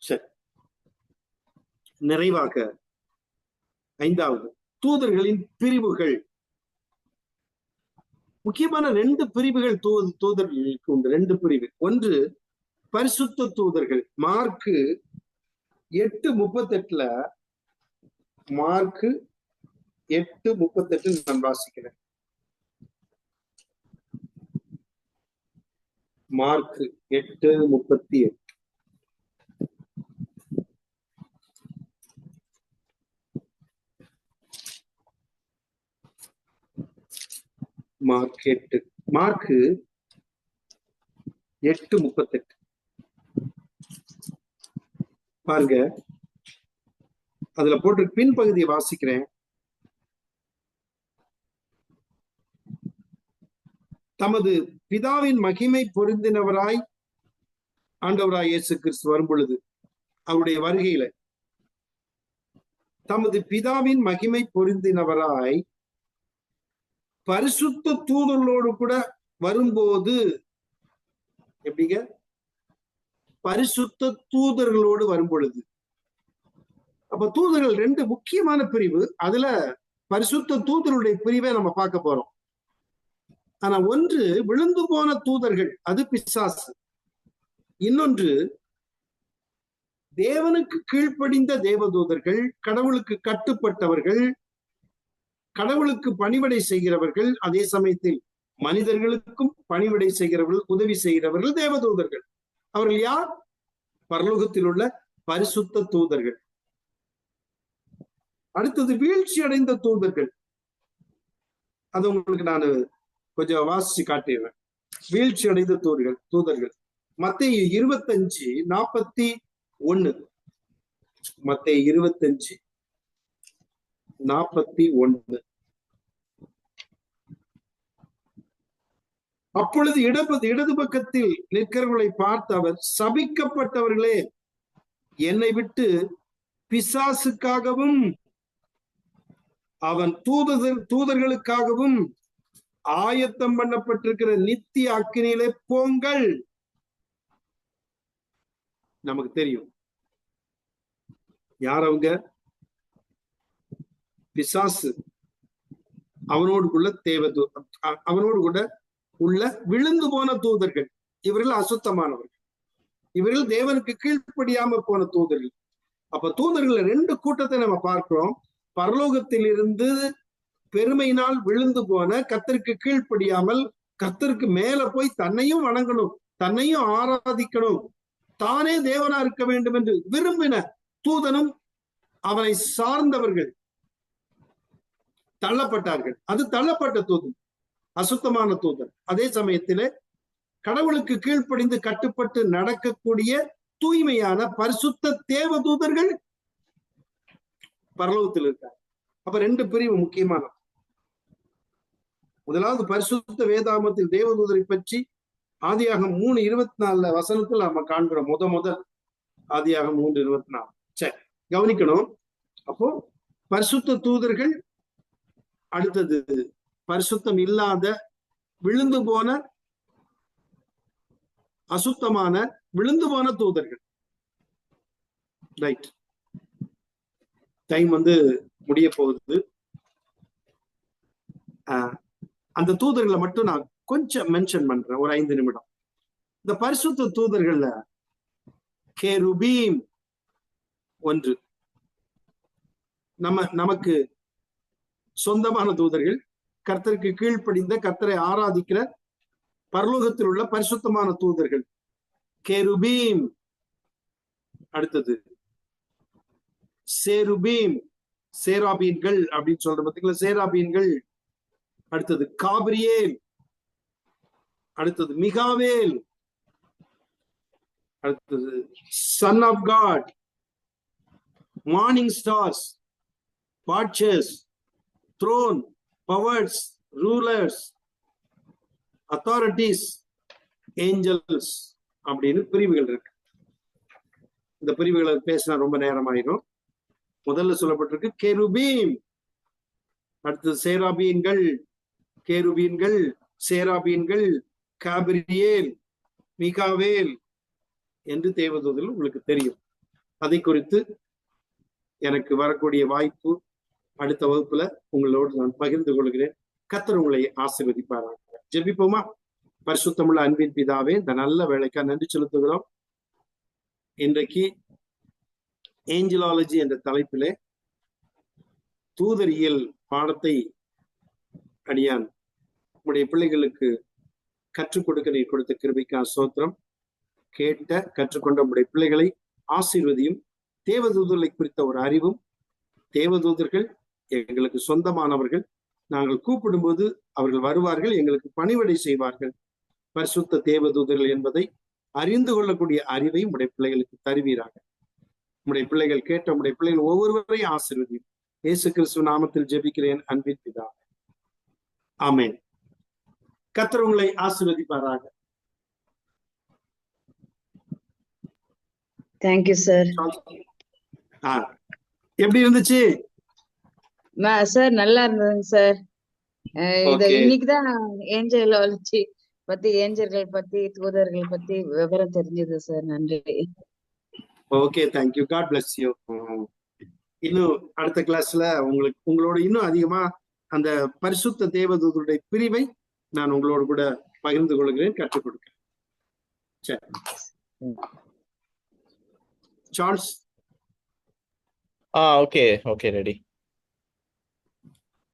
சரி, நிறைவாக 5வது தூதர்களின் பிரிவுகள். முக்கியமான 2 பிரிவுகள் தூதர்களுக்கு உண்டு. 2 பிரிவு. ஒன்று பரிசுத்த தூதர்கள். மார்க்கு 8:38 மார்க்கு 8:38 நான் வாசிக்கிறேன். மார்க்கு 8:38 மார்க் 8:38 பாருங்க. அதுல போட்டு பின்பகுதியை வாசிக்கிறேன். தமது பிதாவின் மகிமை பொருந்தினவராய் ஆண்டவராய் இயேசு கிறிஸ்து வரும் பொழுது, அவருடைய வருகையில தமது பிதாவின் மகிமை பொருந்தினவராய் பரிசுத்த தூதர்களோடு கூட வரும்போது, எப்படிங்க? பரிசுத்த தூதர்களோடு வரும் பொழுது. அப்ப தூதர்கள் 2 முக்கியமான பிரிவு. அதுல பரிசுத்த தூதர்களுடைய பிரிவை நம்ம பார்க்க போறோம். ஆனா ஒன்று விழுந்து போன தூதர்கள், அது பிசாசு. இன்னொன்று தேவனுக்கு கீழ்ப்படிந்த தேவதூதர்கள், கடவுளுக்கு கட்டுப்பட்டவர்கள், கடவுளுக்கு பணிவிடை செய்கிறவர்கள், அதே சமயத்தில் மனிதர்களுக்கும் பணிவிடை செய்கிறவர்கள், உதவி செய்கிறவர்கள் தேவதூதர்கள். அவர்கள் யார்? பரலோகத்தில் உள்ள பரிசுத்த தூதர்கள். அடுத்தது வீழ்ச்சி அடைந்த தூதர்கள். அது உங்களுக்கு நான் கொஞ்சம் வாசிச்சு காட்டிடுறேன். வீழ்ச்சி அடைந்த தூதர்கள் மத்தேயு 25:41. மத்தேயு 25:41. அப்பொழுது இடது பக்கத்தில் நிற்கிறவர்களை பார்த்து அவர், சபிக்கப்பட்டவர்களே, என்னை விட்டு பிசாசுக்காகவும் அவன் தூதர்களுக்காகவும் ஆயத்தம் பண்ணப்பட்டிருக்கிற நித்திய அக்கினியிலே போங்கள். நமக்கு தெரியும் யார் அவங்க. பிசாசு, அவனோடு கூட உள்ள விழுந்து போன தூதர்கள். இவர்கள் அசுத்தமானவர்கள், இவர்கள் தேவனுக்கு கீழ்ப்படியாம போன தூதர்கள். அப்ப தூதர்கள் 2 கூட்டத்தை நம்ம பார்க்கிறோம். பரலோகத்தில் இருந்து பெருமையினால் விழுந்து போன, கர்த்தருக்கு கீழ்ப்படியாமல் கர்த்தருக்கு மேல போய் தன்னையும் வணங்கணும், தன்னையும் ஆராதிக்கணும், தானே தேவனா இருக்க வேண்டும் என்று விரும்பின தூதனும் அவனை சார்ந்தவர்கள் தள்ளப்பட்டார்கள். அது தள்ளப்பட்ட தூதன், அசுத்தமான தூதன். அதே சமயத்திலே கடவுளுக்கு கீழ்ப்படிந்து கட்டுப்பட்டு நடக்கக்கூடிய தூய்மையான பரிசுத்த தேவ தூதர்கள் பரலோகத்தில் இருக்காங்க. அப்ப 2 பிரிவு முக்கியமான. முதலாவது பரிசுத்த வேதாகமத்தில் தேவதூதரை பற்றி ஆதியாகமம் 3:24 நம்ம காண்கிறோம். முதல் ஆதியாகமம் 3:24. சரி, கவனிக்கணும். அப்போ பரிசுத்த தூதர்கள், அடுத்தது பரிசுத்தம் இல்லாத விழுந்து போன அசுத்தமான விழுந்து போன தூதர்கள். ரைட், டைம் முடிய போகுது. அந்த தூதர்களை மட்டும் நான் கொஞ்சம் மென்ஷன் பண்றேன், ஒரு 5 நிமிடம். இந்த பரிசுத்த தூதர்கள்ல கேருபீம் ஒன்று, நமக்கு சொந்தமான தூதர்கள், கர்த்தருக்கு கீழ்ப்படிந்த கர்த்தரை ஆராதிக்கிற பரலோகத்தில் உள்ள பரிசுத்தமான தூதர்கள் கேருபீம். அடுத்தது சேருபீம், சேராபீன்கள் அப்படின்னு சொல்ற பார்த்தீங்களா, சேராபீன்கள். அடுத்தது காபிரியேல், அடுத்தது மிகாவேல், அடுத்தது son of God, morning stars, watchers, throne, powers, rulers, authorities, angels அப்படின்னு பிரிவுகள் இருக்கு. இந்த பிரிவுகளை பேசினா ரொம்ப நேரம் ஆயிரும். முதல்ல சொல்லப்பட்டிருக்கு கெருபீம், அடுத்தது சேராபீன்கள், கேருபீன்கள், சேராபீன்கள், காபிரியேல், மிகாவேல் என்று தேவதூதர்கள் உங்களுக்கு தெரியும். அதை குறித்து எனக்கு வரக்கூடிய வாய்ப்பு அடுத்த வகுப்புல உங்களோடு நான் பகிர்ந்து கொள்கிறேன். கர்த்தர் உங்களை ஆசீர்வதிப்பாராக. ஜெபிப்போமா? பரிசுத்தமுள்ள அன்பின் பிதாவே, இந்த நல்ல வேலைக்காக நன்றி செலுத்துகிறோம். இன்றைக்கு ஏஞ்சலாலஜி என்ற தலைப்பிலே தூதரியல் பாடத்தை அடியான் உடைய பிள்ளைகளுக்கு கற்றுக் கொடுக்க நீர் கொடுத்த கிருபைக்காக ஸ்தோத்திரம். கேட்ட கற்றுக்கொண்ட உடைய பிள்ளைகளை ஆசீர்வதியும். தேவதூதர்களை குறித்த ஒரு அறிவும், தேவதூதர்கள் எங்களுக்கு சொந்தமானவர்கள், நாங்கள் கூப்பிடும்போது அவர்கள் வருவார்கள், எங்களுக்கு பணிவிடை செய்வார்கள், பரிசுத்த தேவதூதர்கள் என்பதை அறிந்து கொள்ளக்கூடிய அறிவை உடைய பிள்ளைகளுக்கு தருவீராக. உடைய பிள்ளைகள் கேட்ட உடைய பிள்ளைகள் ஒவ்வொருவரையும் ஆசீர்வதியும். இயேசு கிறிஸ்துவ நாமத்தில் ஜெபிக்கிறேன் அன்பின் பிதா, ஆமென். கர்த்தர் உங்களை ஆசீர்வதிப்பாராக. Thank you sir. எப்படி இருந்துச்சு சார்? நல்லா இருந்ததுங்க சார். இன்னைக்குதான் ஏஞ்சலாலஜி பத்தி, ஏஞ்சல்கள் பத்தி, தூதர்கள் பத்தி விவரம் தெரிஞ்சது சார். நன்றி. Okay, thank you. God bless you. இன்னும் அடுத்த கிளாஸ்ல உங்களோட இன்னும் அதிகமா அந்த பரிசுத்த தேவதூதருடைய பிரிவை நான் உங்களோடு கூட பகிர்ந்து கொள்கிறேன், கற்றுக் கொடுக்கிறேன். சரி, சார்ல்ஸ். Okay, ready.